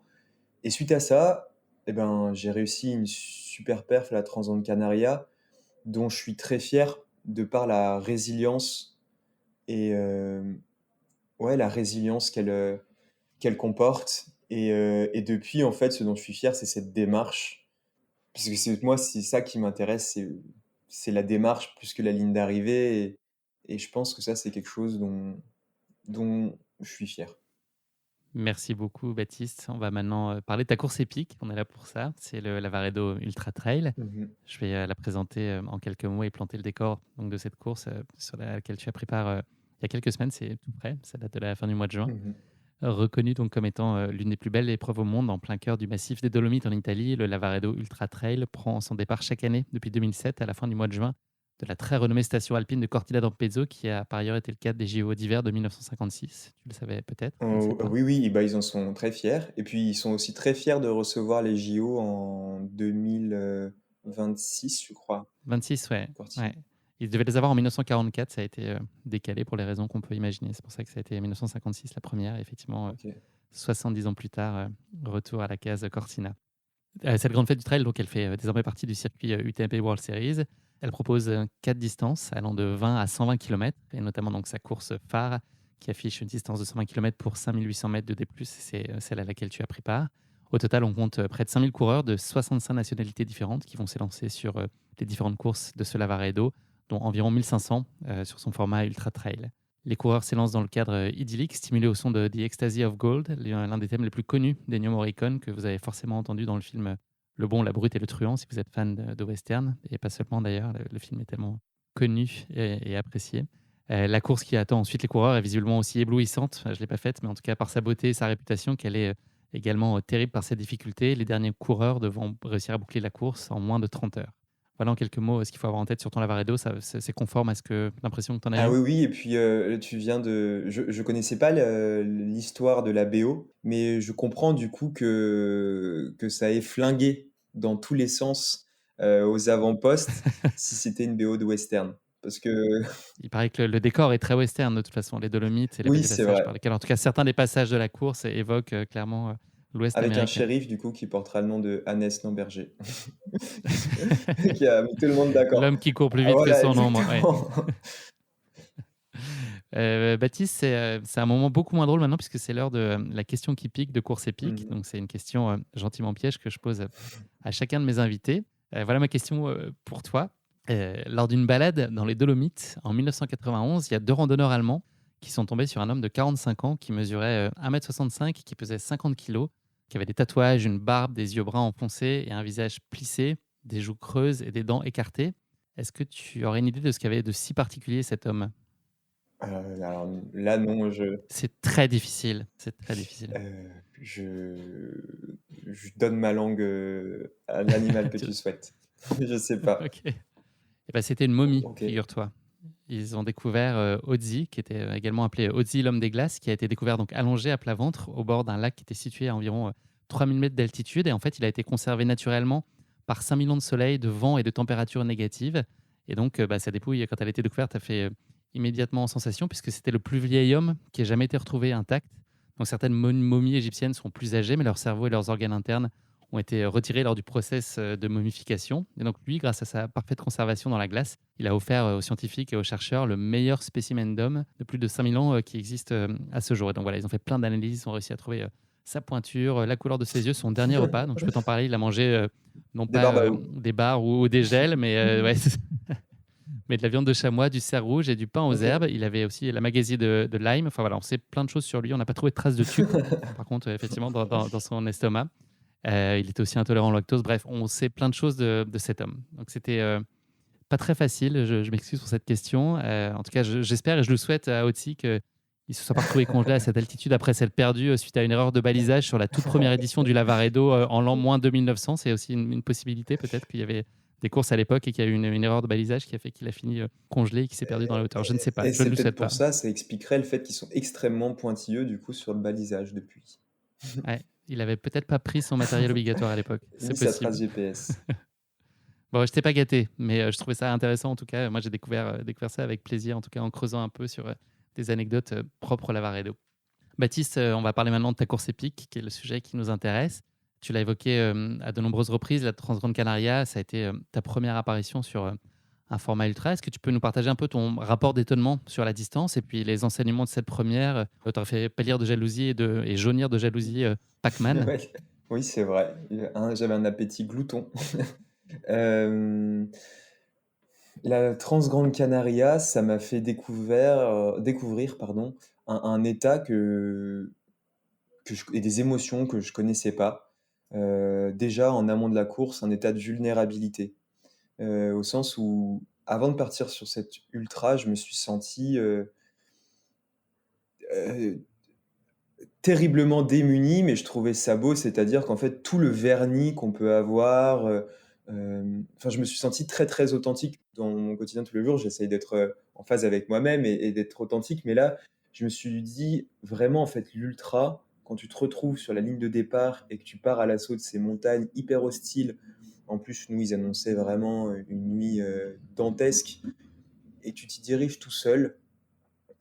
Et suite à ça, eh ben, j'ai réussi une super perf à la Transgrande Canaria, dont je suis très fier de par la résilience et ouais, la résilience qu'elle comporte. Et depuis, en fait, ce dont je suis fier, c'est cette démarche. Parce que moi, c'est ça qui m'intéresse, c'est la démarche plus que la ligne d'arrivée. Et je pense que ça, c'est quelque chose dont je suis fier. Merci beaucoup, Baptiste. On va maintenant parler de ta course épique. On est là pour ça. C'est le Lavaredo Ultra Trail. Mhm. Je vais la présenter en quelques mots et planter le décor donc, de cette course sur laquelle tu as préparé il y a quelques semaines. C'est tout près. Ça date de la fin du mois de juin. Mhm. Reconnu donc comme étant l'une des plus belles épreuves au monde en plein cœur du massif des Dolomites en Italie, le Lavaredo Ultra Trail prend son départ chaque année depuis 2007 à la fin du mois de juin de la très renommée station alpine de Cortina d'Ampezzo qui a par ailleurs été le cadre des JO d'hiver de 1956. Tu le savais peut-être, je ne sais pas. Oui, oui, bah, ils en sont très fiers. Et puis, ils sont aussi très fiers de recevoir les JO en 2026, je crois, 26, ouais. Cortina. Ouais. Ils devaient les avoir en 1944, ça a été décalé pour les raisons qu'on peut imaginer. C'est pour ça que ça a été 1956 la première. Et effectivement, Ok. 70 ans plus tard, retour à la case Cortina. Cette grande fête du trail, donc, elle fait désormais partie du circuit UTMB World Series. Elle propose 4 distances allant de 20 à 120 km, et notamment donc, sa course phare qui affiche une distance de 120 km pour 5800 mètres de D+, c'est celle à laquelle tu as pris part. Au total, on compte près de 5000 coureurs de 65 nationalités différentes qui vont s'élancer sur les différentes courses de ce Lavaredo, dont environ 1500 sur son format Ultra Trail. Les coureurs s'élancent dans le cadre idyllique, stimulé au son de The Ecstasy of Gold, l'un des thèmes les plus connus d'Ennio Morricone, que vous avez forcément entendu dans le film Le Bon, la Brute et le Truand, si vous êtes fan de western, et pas seulement d'ailleurs, le film est tellement connu et apprécié. La course qui attend ensuite les coureurs est visiblement aussi éblouissante, je ne l'ai pas faite, mais en tout cas par sa beauté et sa réputation, qu'elle est également terrible par ses difficultés, les derniers coureurs devront réussir à boucler la course en moins de 30 heures. Voilà en quelques mots ce qu'il faut avoir en tête sur ton Lavaredo, c'est conforme à l'impression que tu en as Ah eu. oui, oui, et puis tu viens de... Je connaissais pas l'histoire de la BO, mais je comprends du coup que ça ait flingué dans tous les sens aux avant-postes si c'était une BO de western. Parce que Il paraît que le décor est très western de toute façon, les Dolomites et les oui, petits c'est passages vrai. par lesquels, en tout cas certains des passages de la course évoquent clairement l'Ouest Avec un américain. shérif du coup qui portera le nom de Hannes Lamberger. Qui a mis tout le monde d'accord. L'homme qui court plus Ah, vite que voilà, son ombre. Ouais. exactement. Baptiste, c'est un moment beaucoup moins drôle maintenant puisque c'est l'heure de la question qui pique de course épique. Mhm. Donc c'est une question gentiment piège que je pose à chacun de mes invités. Voilà ma question pour toi. Lors d'une balade dans les Dolomites en 1991, il y a 2 randonneurs allemands qui sont tombés sur un homme de 45 ans qui mesurait 1,65 m, qui pesait 50 kg, qui avait des tatouages, une barbe, des yeux bruns enfoncés et un visage plissé, des joues creuses et des dents écartées. Est-ce que tu aurais une idée de ce qu'avait de si particulier cet homme? Alors là, non, C'est très difficile, c'est très difficile. je donne ma langue à l'animal que Tu tu souhaites. Je sais pas. OK. Et bah, c'était une momie, Ok. figure-toi. Ils ont découvert Ozzy, qui était également appelé Ozzy l'homme des glaces, qui a été découvert donc allongé à plat ventre au bord d'un lac qui était situé à environ 3000 mètres d'altitude. Et en fait, il a été conservé naturellement par 5 millions de soleil, de vent et de températures négatives. Et donc, sa dépouille, quand elle a été découverte, a fait immédiatement sensation, puisque c'était le plus vieil homme qui ait jamais été retrouvé intact. Donc, certaines momies égyptiennes sont plus âgées, mais leur cerveau et leurs organes internes ont été retirés lors du process de momification. Et donc lui, grâce à sa parfaite conservation dans la glace, il a offert aux scientifiques et aux chercheurs le meilleur spécimen d'homme de plus de 5000 ans qui existe à ce jour. Et donc voilà, ils ont fait plein d'analyses, ils ont réussi à trouver sa pointure, la couleur de ses yeux, son dernier repas. Donc je peux t'en parler, il a mangé non Des pas barbaous. des bars ou des gels, mais, ouais, mais de la viande de chamois, du cerf rouge et du pain aux Ok. herbes. Il avait aussi la magasie de lime. Enfin voilà, on sait plein de choses sur lui. On n'a pas trouvé de traces de tube, par contre, effectivement, dans son estomac. Il était aussi intolérant au lactose. Bref, on sait plein de choses de cet homme. Donc, c'était pas très facile. Je m'excuse pour cette question. En tout cas, j'espère et je le souhaite à Otzi qu'il ils se sont pas retrouvés congelés à cette altitude après s'être perdus suite à une erreur de balisage sur la toute première édition du Lavaredo en l'an moins 2900. C'est aussi une possibilité, peut-être qu'il y avait des courses à l'époque et qu'il y a eu une erreur de balisage qui a fait qu'il a fini congelé et qu'il s'est perdu dans la hauteur. Je ne sais pas, Et je ne c'est le peut-être souhaite pour pas. ça expliquerait le fait qu'ils sont extrêmement pointilleux du coup sur le balisage depuis. Ouais, il avait peut-être pas pris son matériel obligatoire à l'époque, c'est Ni sa possible. trace GPS. Bon, je t'ai pas gâté, mais je trouvais ça intéressant en tout cas. Moi, j'ai découvert ça avec plaisir, en tout cas en creusant un peu sur des anecdotes propres au Lavaredo. Baptiste, on va parler maintenant de ta course épique, qui est le sujet qui nous intéresse. Tu l'as évoqué à de nombreuses reprises, la Transgrande Canaria, ça a été ta première apparition sur un format ultra. Est-ce que tu peux nous partager un peu ton rapport d'étonnement sur la distance et puis les enseignements de cette première? Tu as fait pâlir de jalousie et jaunir de jalousie Pac-Man. Ouais. Oui, c'est vrai. J'avais un appétit glouton. Euh, La Transgrande Canaria, ça m'a fait découvrir pardon, un état et des émotions que je connaissais pas. Déjà en amont de la course, un état de vulnérabilité. Au sens où, avant de partir sur cette ultra, je me suis senti euh, terriblement démuni, mais je trouvais ça beau, c'est-à-dire qu'en fait, tout le vernis qu'on peut avoir, enfin, je me suis senti très, très authentique dans mon quotidien tous les jours. J'essaye d'être en phase avec moi-même et d'être authentique, mais là, je me suis dit, vraiment, en fait, l'ultra, quand tu te retrouves sur la ligne de départ et que tu pars à l'assaut de ces montagnes hyper hostiles, en plus, nous, ils annonçaient vraiment une nuit dantesque, et tu t'y diriges tout seul,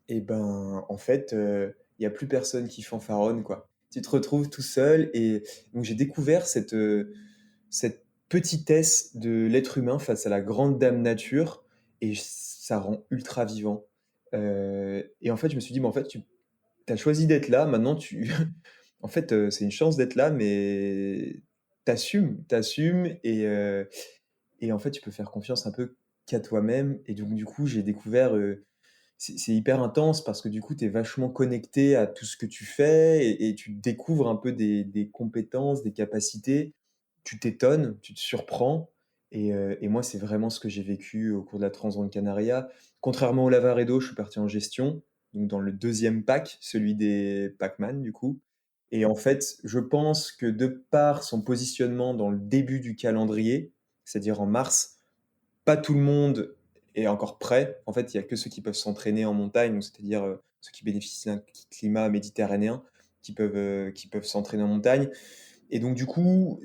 et ben, en fait, il y a plus personne qui fanfaronne, quoi. Tu te retrouves tout seul et donc j'ai découvert cette petitesse de l'être humain face à la grande dame nature et ça rend ultra vivant. Et en fait, je me suis dit: «Mais en fait, tu as choisi d'être là, maintenant tu en fait, c'est une chance d'être là, mais t'assumes et en fait, tu peux faire confiance un peu qu'à toi-même» et donc du coup, j'ai découvert, c'est hyper intense parce que du coup, tu es vachement connecté à tout ce que tu fais et tu découvres un peu des compétences, des capacités. Tu t'étonnes, tu te surprends et moi, c'est vraiment ce que j'ai vécu au cours de la Transgrande Canaria. Contrairement au Lavaredo, je suis parti en gestion, donc dans le deuxième pack, celui des Pac-Man du coup et en fait, je pense que de par son positionnement dans le début du calendrier, c'est-à-dire en mars, pas tout le monde est encore prêt. En fait, il y a que ceux qui peuvent s'entraîner en montagne, donc c'est-à-dire, ceux qui bénéficient d'un climat méditerranéen, qui peuvent s'entraîner en montagne et donc du coup,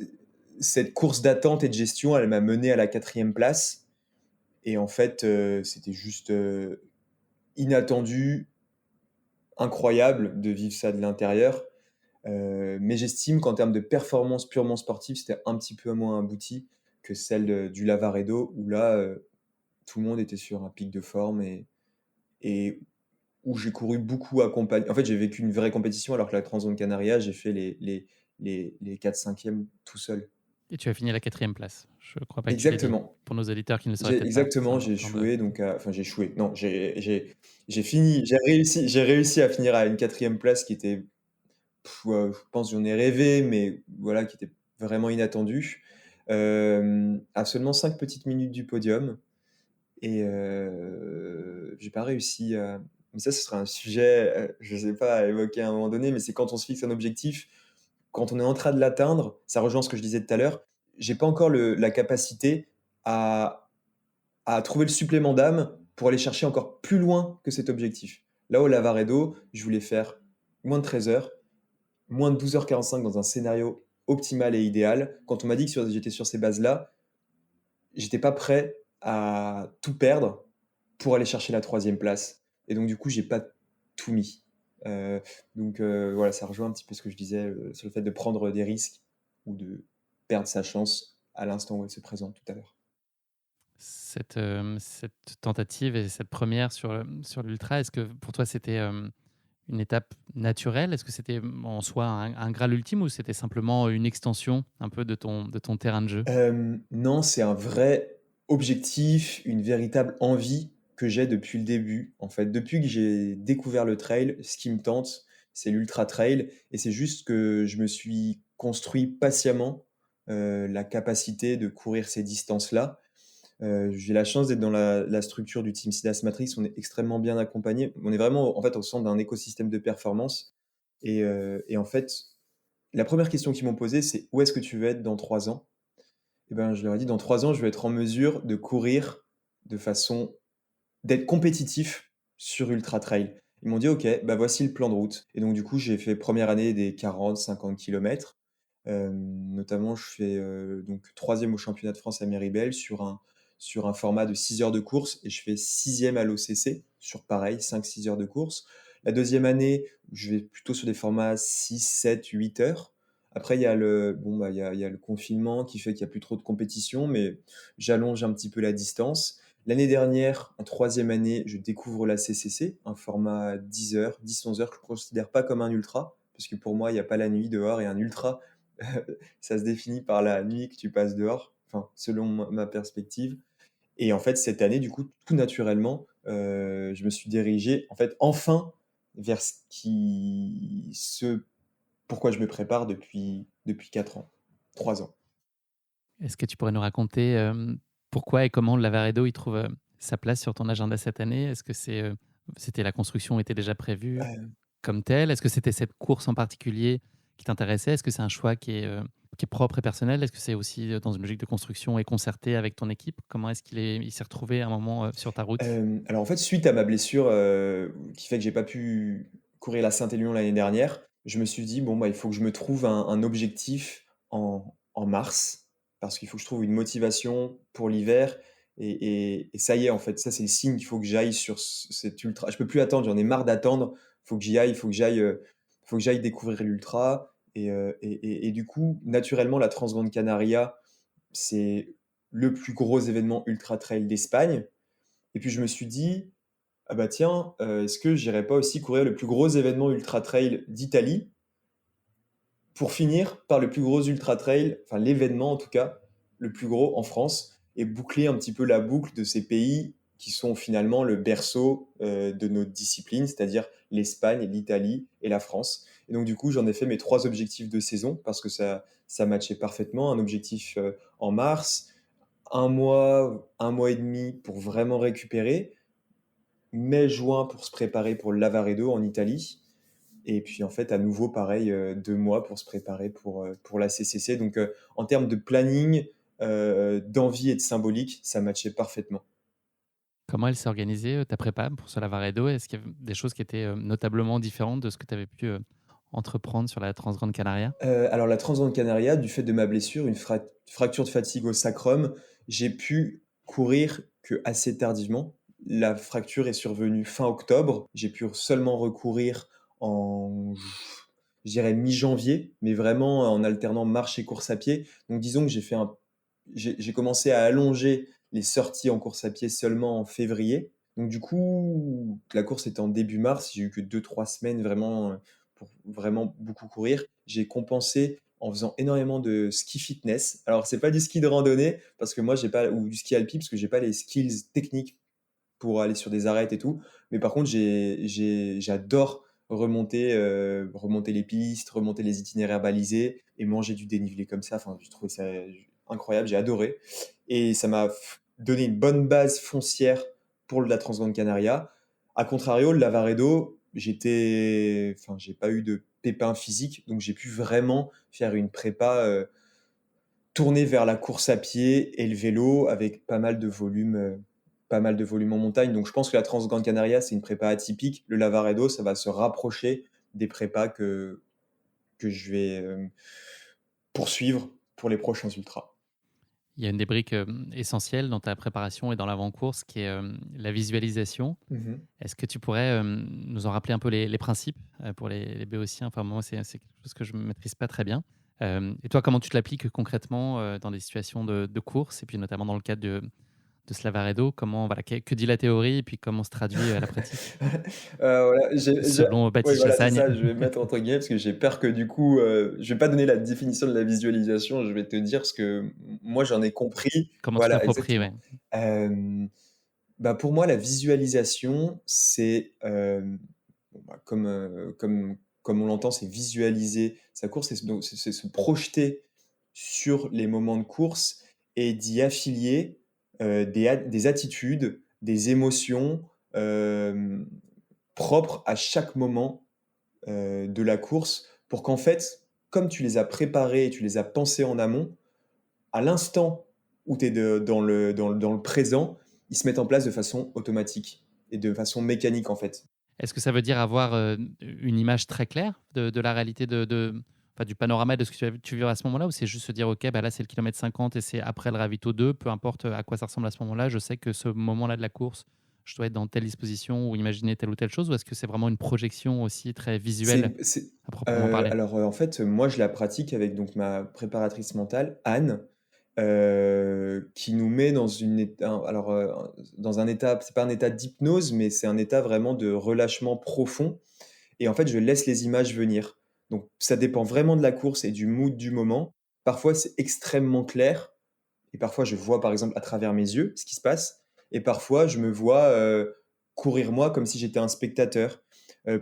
cette course d'attente et de gestion, elle m'a mené à la 4e place et en fait, c'était juste, inattendu, incroyable de vivre ça de l'intérieur, mais j'estime qu'en termes de performance purement sportive, c'était un petit peu moins abouti que celle du Lavaredo où là, tout le monde était sur un pic de forme et où j'ai couru beaucoup accompagné. En fait, j'ai vécu une vraie compétition alors que la Transgrande Canaria, j'ai fait les 4-5e tout seul. Et tu as fini à la quatrième place. Je ne crois pas que tu l'aies dit. Exactement. Pour nos auditeurs qui ne le sauraient J'ai peut-être pas, c'est exactement, j'ai important de... échoué donc enfin j'ai échoué. Non, j'ai réussi à finir à une 4e place qui était, je pense j'en ai rêvé, mais voilà, qui était vraiment inattendue. À seulement 5 petites minutes du podium et j'ai pas réussi à mais ça, ce serait un sujet, je sais pas, à évoquer à un moment donné, mais c'est quand on se fixe un objectif, quand on est en train de l'atteindre, ça rejoint ce que je disais tout à l'heure, j'ai pas encore la capacité à trouver le supplément d'âme pour aller chercher encore plus loin que cet objectif. Là, au Lavaredo, je voulais faire moins de 13 heures, moins de 12h45 dans un scénario optimal et idéal. Quand on m'a dit que j'étais sur ces bases-là, j'étais pas prêt à tout perdre pour aller chercher la 3e place. Et donc, du coup, j'ai pas tout mis. Euh, donc, voilà, ça rejoint un petit peu ce que je disais sur le fait de prendre des risques ou de perdre sa chance à l'instant où elle se présente tout à l'heure. Cette tentative et cette première sur l'ultra, est-ce que pour toi c'était une étape naturelle? Est-ce que c'était en soi un Graal ultime ou c'était simplement une extension un peu de ton terrain de jeu? Non, c'est un vrai objectif, une véritable envie que j'ai depuis le début. En fait, depuis que j'ai découvert le trail, ce qui me tente, c'est l'ultra trail et c'est juste que je me suis construit patiemment, la capacité de courir ces distances-là. J'ai la chance d'être dans la structure du team Sidas Matrix. On est extrêmement bien accompagné. On est vraiment, en fait, au centre d'un écosystème de performance. Et en fait, la première question qu'ils m'ont posée, c'est: «Où est-ce que tu veux être dans 3 ans?» Et ben, je leur ai dit: «Dans 3 ans, je veux être en mesure de courir de façon d'être compétitif sur ultra trail». Ils m'ont dit: «OK, bah, voici le plan de route». Et donc du coup, j'ai fait première année des 40-50 kilomètres. Notamment, je fais, donc 3e au championnat de France à Méribel sur un format de 6 heures de course, et je fais 6e à l'OCC sur pareil 5-6 heures de course. La deuxième année, je vais plutôt sur des formats 6-7-8 heures. Après, il y a le confinement qui fait qu'il y a plus trop de compétition, mais j'allonge un petit peu la distance. L'année dernière, en troisième année, je découvre la CCC, un format 10 heures, 10-11 heures, que je ne considère pas comme un ultra, parce que pour moi, il n'y a pas la nuit dehors, et un ultra, ça se définit par la nuit que tu passes dehors, enfin, selon ma perspective. Et en fait, cette année, du coup, tout naturellement, je me suis dirigé, en fait, enfin, vers ce pourquoi je me prépare depuis 4 ans, 3 ans. Est-ce que tu pourrais nous raconter, pourquoi et comment le Lavaredo, il trouve, sa place sur ton agenda cette année? Est-ce que c'était la construction était déjà prévue comme telle? Est-ce que c'était cette course en particulier qui t'intéressait? Est-ce que c'est un choix qui est propre et personnel? Est-ce que c'est aussi, dans une logique de construction et concerté avec ton équipe? Comment est-ce il s'est retrouvé à un moment, sur ta route? Alors en fait, suite à ma blessure, qui fait que j'ai pas pu courir la Saint-Élion l'année dernière, je me suis dit: «Bon, bah, il faut que je me trouve un objectif en mars, parce qu'il faut que je trouve une motivation pour l'hiver». Et ça y est, en fait, ça, c'est le signe qu'il faut que j'aille sur cet ultra. Je peux plus attendre, j'en ai marre d'attendre. Faut que j'y aille, faut que j'aille découvrir l'ultra. Et du coup, naturellement, la Transgrande Canaria, c'est le plus gros événement ultra trail d'Espagne. Et puis je me suis dit: «Ah bah tiens, est-ce que j'irais pas aussi courir le plus gros événement ultra trail d'Italie, pour finir par le plus gros ultra trail, enfin l'événement en tout cas, le plus gros en France, et boucler un petit peu la boucle de ces pays qui sont finalement le berceau, de notre discipline, c'est-à-dire l'Espagne, l'Italie et la France». Et donc du coup, j'en ai fait mes 3 objectifs de saison, parce que ça matchait parfaitement. Un objectif, en mars, un mois et demi pour vraiment récupérer, mai-juin pour se préparer pour le Lavaredo en Italie, et puis en fait à nouveau pareil, 2 mois pour se préparer pour la CCC. Donc en termes de planning, d'envie et de symbolique, ça matchait parfaitement. Comment elle s'est organisée, ta prépa pour ce Lavaredo? Est-ce qu'il y avait des choses qui étaient, notablement différentes de ce que tu avais pu, entreprendre sur la Transgrande Canaria? Alors la Transgrande Canaria, du fait de ma blessure, une fracture de fatigue au sacrum, j'ai pu courir que assez tardivement. La fracture est survenue fin octobre. J'ai pu seulement recourir en je dirais mi-janvier, mais vraiment en alternant marche et course à pied. Donc disons que j'ai commencé à allonger les sorties en course à pied seulement en février. Donc du coup, la course était en début mars, j'ai eu que 2-3 semaines vraiment, pour vraiment beaucoup courir. J'ai compensé en faisant énormément de ski fitness. Alors c'est pas du ski de randonnée parce que moi j'ai pas, ou du ski alpi parce que j'ai pas les skills techniques pour aller sur des arêtes et tout. Mais par contre, j'adore remonter les pistes, remonter les itinéraires balisés et manger du dénivelé comme ça. Enfin, je trouvais ça incroyable, j'ai adoré. Et ça m'a donné une bonne base foncière pour la Transgrande Canaria. A contrario, le Lavaredo, j'ai pas eu de pépins physiques, donc j'ai pu vraiment faire une prépa tournée vers la course à pied et le vélo, avec pas mal de volume en montagne. Donc je pense que la Transgrande Canaria, c'est une prépa atypique. Le Lavaredo, ça va se rapprocher des prépas que je vais poursuivre pour les prochains ultras. Il y a une des briques, essentielles dans ta préparation et dans l'avant-course qui est, la visualisation. Mhm. Est-ce que tu pourrais, nous en rappeler un peu les principes, pour les béotiens? Enfin, moi, c'est quelque chose que je ne maîtrise pas très bien. Et toi, comment tu te l'appliques concrètement, dans des situations de course et puis notamment dans le cadre de ce Lavaredo? Comment voilà, que dit la théorie et puis comment se traduit, à la pratique? Voilà, Selon oui, Baptiste voilà, c'est Chassagne. ça, je vais mettre entre guillemets parce que j'ai peur que du coup, je vais pas donner la définition de la visualisation, je vais te dire ce que moi j'en ai compris. Comment tu Voilà, l'appropries, ouais. exactement. Bah, pour moi, la visualisation, c'est, bon, bah, comme on l'entend, c'est visualiser sa course, c'est se projeter sur les moments de course et d'y affilier des attitudes, des émotions, hem, propres à chaque moment, de la course pour qu'en fait, comme tu les as préparées et tu les as pensées en amont, à l'instant où tu es dans le présent, ils se mettent en place de façon automatique et de façon mécanique, en fait. Est-ce que ça veut dire avoir, une image très claire de la réalité enfin, du panorama de ce que tu vivais à ce moment-là? Ou c'est juste se dire: «OK, bah, là, c'est le kilomètre 50 et c'est après le ravito 2, peu importe, à quoi ça ressemble à ce moment-là, je sais que ce moment-là de la course, je dois être dans telle disposition ou imaginer telle ou telle chose», ou est-ce que c'est vraiment une projection aussi très visuelle C'est à proprement parler? alors, en fait, moi, je la pratique avec donc ma préparatrice mentale, Anne, qui nous met dans une ét un alors, dans un état, c'est pas un état d'hypnose, mais c'est un état vraiment de relâchement profond et en fait, je laisse les images venir. Donc ça dépend vraiment de la course et du mood du moment. Parfois, c'est extrêmement clair et parfois, je vois, par exemple, à travers mes yeux, ce qui se passe et parfois, je me vois, courir moi comme si j'étais un spectateur.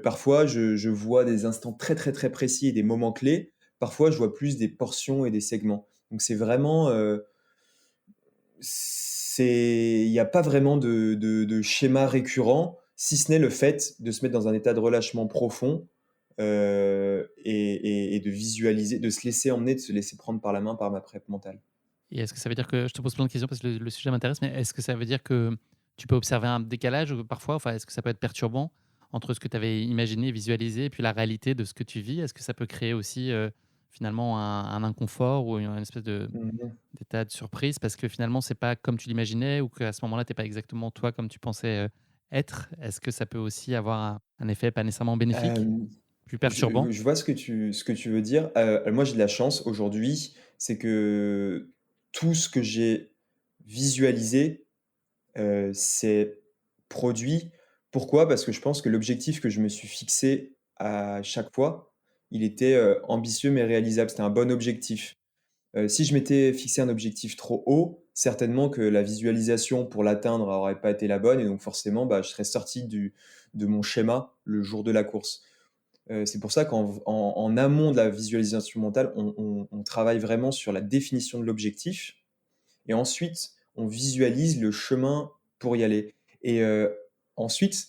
Parfois, je vois des instants très, très, très précis et des moments clés. Parfois, je vois plus des portions et des segments. Donc c'est vraiment, il y a pas vraiment de schéma récurrent, si ce n'est le fait de se mettre dans un état de relâchement profond, et de visualiser, de se laisser emmener, de se laisser prendre par la main par ma prep mentale. Et est-ce que ça veut dire que je te pose plein de questions parce que le sujet m'intéresse, mais est-ce que ça veut dire que tu peux observer un décalage parfois? Enfin, est-ce que ça peut être perturbant entre ce que tu avais imaginé, visualisé et puis la réalité de ce que tu vis? Est-ce que ça peut créer aussi, finalement un inconfort ou une espèce Mmh mh. d'état de surprise parce que finalement c'est pas comme tu l'imaginais ou qu'à ce moment-là, tu es pas exactement toi comme tu pensais, être? Est-ce que ça peut aussi avoir un effet pas nécessairement bénéfique, plus perturbant? Je vois ce que tu veux dire. Moi, j'ai de la chance aujourd'hui, c'est que tout ce que j'ai visualisé, s'est produit. Pourquoi? Parce que je pense que l'objectif que je me suis fixé à chaque fois, il était, ambitieux mais réalisable. C'était un bon objectif. Si je m'étais fixé un objectif trop haut, certainement que la visualisation pour l'atteindre aurait pas été la bonne et donc forcément, bah, je serais sorti de mon schéma le jour de la course. C'est pour ça qu'en amont de la visualisation mentale, on travaille vraiment sur la définition de l'objectif et ensuite on visualise le chemin pour y aller et ensuite,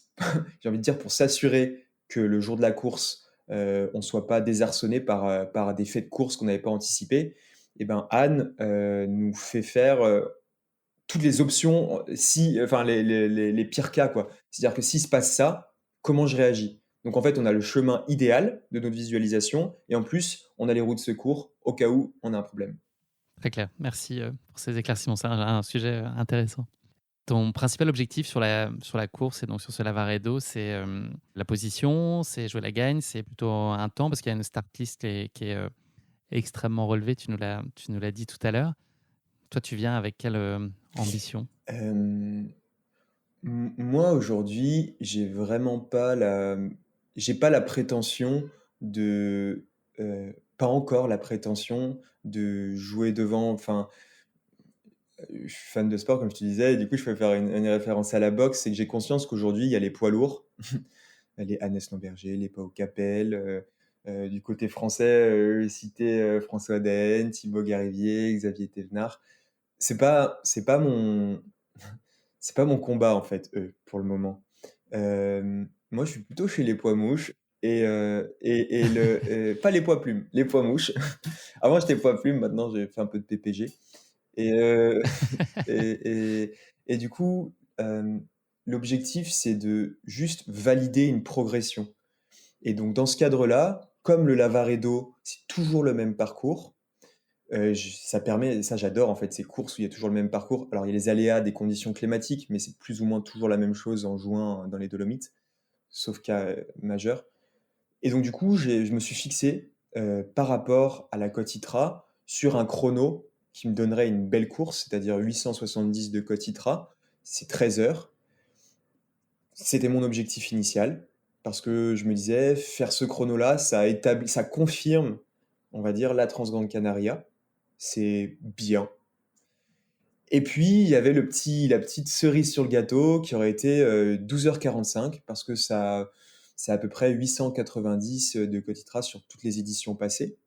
j'ai envie de dire pour s'assurer que le jour de la course, on ne soit pas désarçonné par des faits de course qu'on n'avait pas anticipés et ben, Anne, nous fait faire, toutes les options, si enfin les pires cas, quoi. C'est-à-dire que s'il se passe ça, comment je réagis? Donc en fait, on a le chemin idéal de notre visualisation et en plus, on a les roues de secours au cas où on a un problème. Très clair. Merci, pour ces éclaircissements. C'est un sujet, intéressant. Ton principal objectif sur la course et donc sur ce Lavaredo, c'est, la position, c'est jouer la gagne, c'est plutôt un temps? Parce qu'il y a une start list qui est, extrêmement relevée, tu nous l'as dit tout à l'heure. Toi, tu viens avec quelle, ambition? Hem, moi aujourd'hui, j'ai pas la prétention pas encore la prétention de jouer devant, enfin, je suis fan de sport comme je te disais et du coup je peux faire une référence à la boxe, c'est que j'ai conscience qu'aujourd'hui il y a les poids lourds, les Hannes Lamberger, les Pau Capel, du côté français, citer, François Daen, Thibaut Garivier, Xavier Thévenard. C'est pas mon c'est pas mon combat en fait, eux, pour le moment. Moi je suis plutôt chez les poids mouches pas les poids plumes, les poids mouches. Avant j'étais poids plume, maintenant j'ai fait un peu de PPG. Et et et du coup, l'objectif, c'est de juste valider une progression et donc dans ce cadre-là, comme le Lavaredo, c'est toujours le même parcours, j ça permet ça j'adore en fait ces courses où il y a toujours le même parcours. Alors il y a les aléas des conditions climatiques, mais c'est plus ou moins toujours la même chose en juin, dans les Dolomites, sauf cas, majeur et donc du coup, je me suis fixé, par rapport à la cote ITRA, sur un chrono qui me donnerait une belle course, c'est-à-dire 870 de cote ITRA. C'est 13 heures. C'était mon objectif initial parce que je me disais: «Faire ce chrono-là, ça confirme, on va dire, la Transgrande Canaria». C'est bien et puis il y avait la petite cerise sur le gâteau qui aurait été, 12:45 parce que c'est à peu près 890, de cote ITRA sur toutes les éditions passées.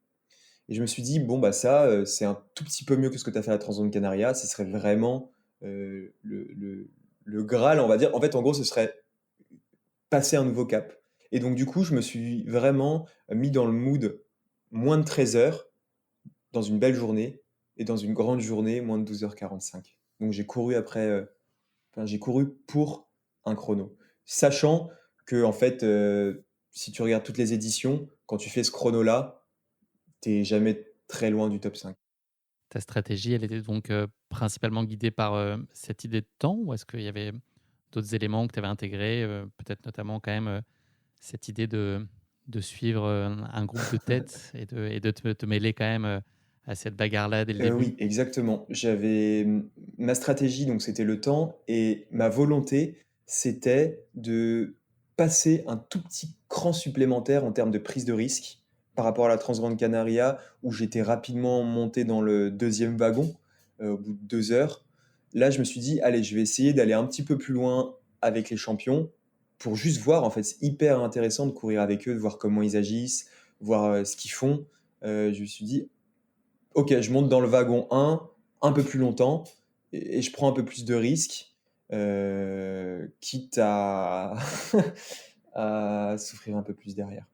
Et je me suis dit: «Bon, bah, ça, c'est un tout petit peu mieux que ce que tu as fait à la Transgrande Canaria, ce serait vraiment, le Graal, on va dire. En fait, en gros, ce serait passer un nouveau cap. Et donc du coup, je me suis vraiment mis dans le mood moins de 13 heures dans une belle journée et dans une grande journée, moins de 12h45. Donc j'ai couru après, enfin j'ai couru pour un chrono. Sachant que en fait, si tu regardes toutes les éditions, quand tu fais ce chrono-là, t'es jamais très loin du top 5. Ta stratégie, elle était donc principalement guidée par cette idée de temps ou est-ce qu'il y avait d'autres éléments que tu avais intégrés, peut-être notamment quand même cette idée de suivre un groupe de tête et de te mêler quand même à cette bagarre-là dès le début? Oui, exactement. J'avais, ma stratégie, donc c'était le temps et ma volonté, c'était de passer un tout petit cran supplémentaire en termes de prise de risque par rapport à la Transgrande Canaria où j'étais rapidement monté dans le deuxième wagon, au bout de 2 heures. Là, je me suis dit: «Allez, je vais essayer d'aller un petit peu plus loin avec les champions pour juste voir». En fait, c'est hyper intéressant de courir avec eux, de voir comment ils agissent, voir, ce qu'ils font. Je me suis dit: OK, je monte dans le wagon un peu plus longtemps et je prends un peu plus de risques, quitte à à souffrir un peu plus derrière.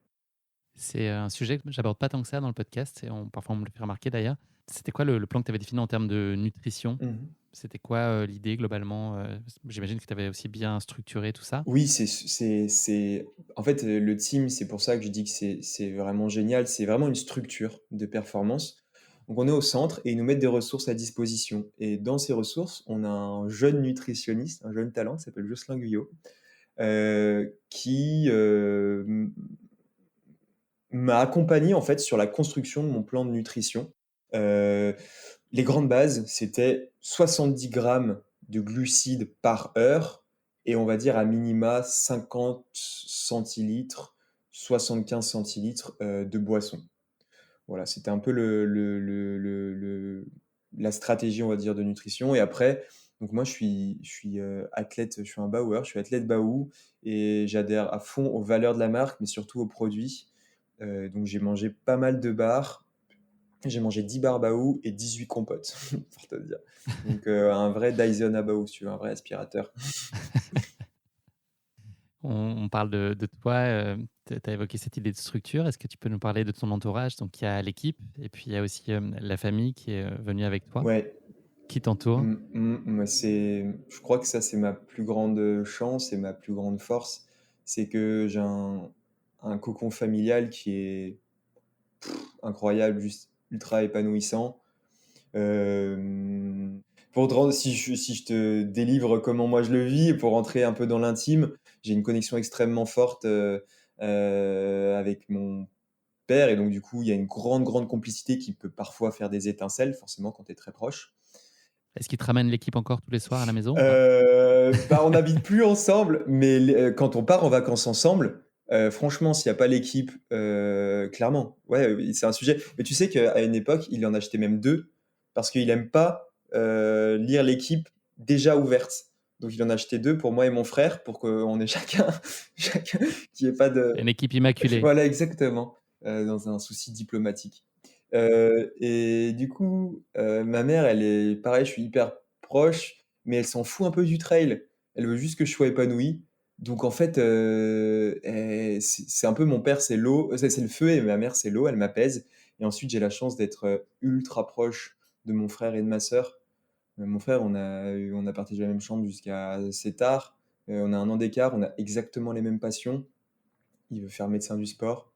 C'est un sujet que j'aborde pas tant que ça dans le podcast et parfois on me le fait remarquer d'ailleurs. C'était quoi le plan que tu avais défini en termes de nutrition? Mmh. C'était quoi, l'idée globalement? J'imagine que tu avais aussi bien structuré tout ça? Oui, c'est en fait, le team, c'est pour ça que je dis que c'est vraiment génial. C'est vraiment une structure de performance. Donc on est au centre et ils nous mettent des ressources à disposition et dans ces ressources, on a un jeune nutritionniste, un jeune talent qui s'appelle Jocelyn Guyot, qui, m'a accompagné en fait sur la construction de mon plan de nutrition. Heu, les grandes bases, c'était 70 grammes de glucides par heure et on va dire à minima 50 centilitres, 75 centilitres, de boisson. Voilà, c'était un peu la stratégie, on va dire, de nutrition et après, donc moi je suis athlète, je suis un baueur, je suis athlète Baoux et j'adhère à fond aux valeurs de la marque, mais surtout aux produits. Donc j'ai mangé pas mal de bars. J'ai mangé 10 bars Baoux et 18 compotes, pour te dire. Donc un vrai Dyson à Baoux, si tu veux, un vrai aspirateur. On parle de toi, tu as évoqué cette idée de structure. Est-ce que tu peux nous parler de ton entourage? Donc il y a l'équipe et puis il y a aussi, la famille qui est, venue avec toi, Ouais, qui t'entoure. moi je crois que ça, c'est ma plus grande chance et ma plus grande force. C'est que j'ai un cocon familial qui est incroyable, juste ultra épanouissant. Pour te rendre si je te délivre comment moi je le vis, pour rentrer un peu dans l'intime, j'ai une connexion extrêmement forte, avec mon père et donc du coup, il y a une grande, grande complicité qui peut parfois faire des étincelles, forcément quand tu es très proche. Est-ce qu'ils te ramènent l'équipe encore tous les soirs à la maison ou pas? Bah, on n'habite plus ensemble, mais quand on part en vacances ensemble, franchement, s'il y a pas l'équipe, clairement, ouais, oui, c'est un sujet. Mais tu sais qu'à une époque, il en achetait même 2 parce qu'il aime pas, lire l'équipe déjà ouverte. Donc il en a acheté 2 pour moi et mon frère pour qu'on ait chacun chacun qu'il y ait pas de Une équipe immaculée. voilà, exactement, dans un souci diplomatique. Et du coup, ma mère, elle est pareil, je suis hyper proche, mais elle s'en fout un peu du trail. Elle veut juste que je sois épanoui. Donc en fait, c'est un peu mon père, c'est l'eau, c'est le feu et ma mère, c'est l'eau, elle m'apaise et ensuite j'ai la chance d'être, ultra proche de mon frère et de ma sœur. Mon frère, on a partagé la même chambre jusqu'à assez tard. On a 1 an d'écart, on a exactement les mêmes passions. Il veut faire médecin du sport.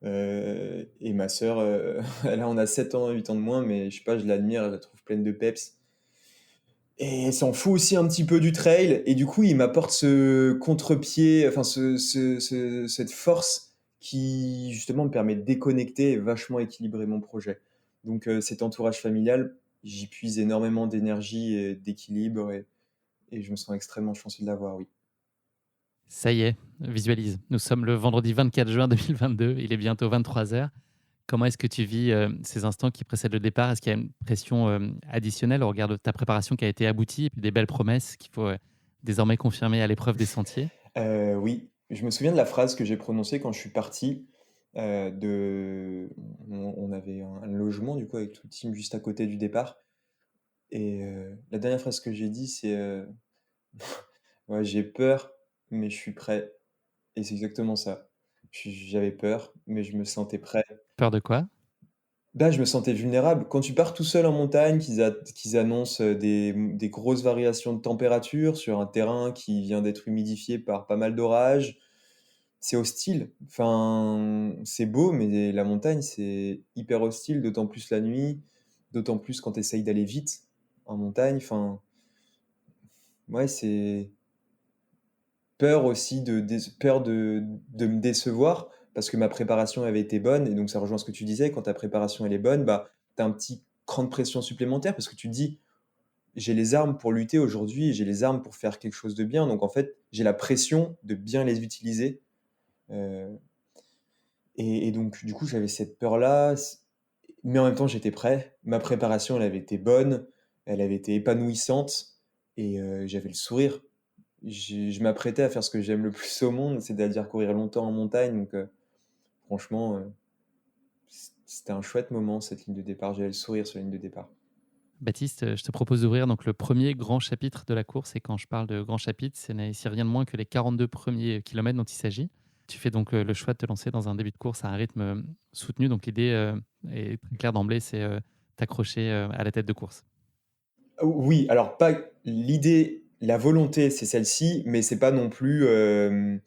Et ma sœur, elle on a 7 ans, 8 ans de moins, mais je sais pas, je l'admire, je la trouve pleine de peps. Et elle s'en fout aussi un petit peu du trail. Et du coup, il m'apporte ce contre-pied, enfin cette force qui justement me permet de déconnecter et vachement équilibrer mon projet. Donc cet entourage familial, j'y puise énormément d'énergie et d'équilibre et je me sens extrêmement chanceux de l'avoir, oui. Ça y est, visualise. Nous sommes le vendredi 24 juin 2022, il est bientôt 23 heures. Comment est-ce que tu vis, ces instants qui précèdent le départ? Est-ce qu'il y a une pression, additionnelle au regard de ta préparation qui a été aboutie et puis des belles promesses qu'il faut, désormais confirmer à l'épreuve des sentiers? Oui, je me souviens de la phrase que j'ai prononcée quand je suis parti, on avait un logement du coup avec tout le team juste à côté du départ et la dernière phrase que j'ai dit, c'est, ouais: «J'ai peur, mais je suis prêt» et c'est exactement ça. J'avais peur, mais je me sentais prêt. Peur de quoi? Bah, je me sentais vulnérable. Quand tu pars tout seul en montagne, qu'ils annoncent, des grosses variations de température sur un terrain qui vient d'être humidifié par pas mal d'orages, c'est hostile. Enfin, c'est beau, mais la montagne, c'est hyper hostile, d'autant plus la nuit, d'autant plus quand tu essayes d'aller vite en montagne. Enfin, ouais, c'est peur aussi peur de me décevoir parce que ma préparation avait été bonne et donc ça rejoint ce que tu disais, quand ta préparation elle est bonne, bah, tu as un petit cran de pression supplémentaire parce que tu te dis: «J'ai les armes pour lutter aujourd'hui, j'ai les armes pour faire quelque chose de bien», donc en fait, j'ai la pression de bien les utiliser, heu et donc du coup, j'avais cette peur-là, mais en même temps, j'étais prêt. Ma préparation, elle avait été bonne, elle avait été épanouissante et j'avais le sourire. Je m'apprêtais à faire ce que j'aime le plus au monde, c'est-à-dire courir longtemps en montagne, donc franchement, c'était un chouette moment cette ligne de départ. J'avais le sourire sur la ligne de départ. Baptiste, je te propose d'ouvrir donc le premier grand chapitre de la course et quand je parle de grand chapitre, ce n'est ici rien de moins que les 42 premiers kilomètres dont il s'agit. Tu fais donc, le choix de te lancer dans un début de course à un rythme, soutenu donc l'idée, est très claire d'emblée, c'est, t'accrocher, à la tête de course. Oui, alors pas l'idée, la volonté, c'est celle-ci, mais c'est pas non plus, heu,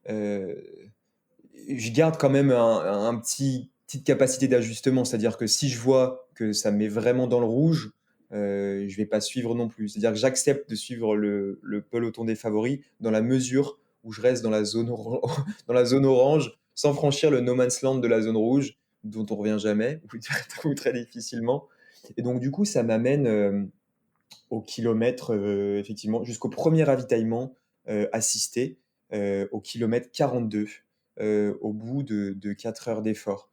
je garde quand même un petite capacité d'ajustement. C'est-à-dire que si je vois que ça me met vraiment dans le rouge, je vais pas suivre non plus. C'est-à-dire que j'accepte de suivre le peloton des favoris dans la mesure où je reste dans la zone dans la zone orange, sans franchir le no man's land de la zone rouge, dont on revient jamais ou très difficilement et donc du coup, ça m'amène, au kilomètre, effectivement, jusqu'au premier ravitaillement, assisté, au kilomètre 42, au bout de 4 heures d'effort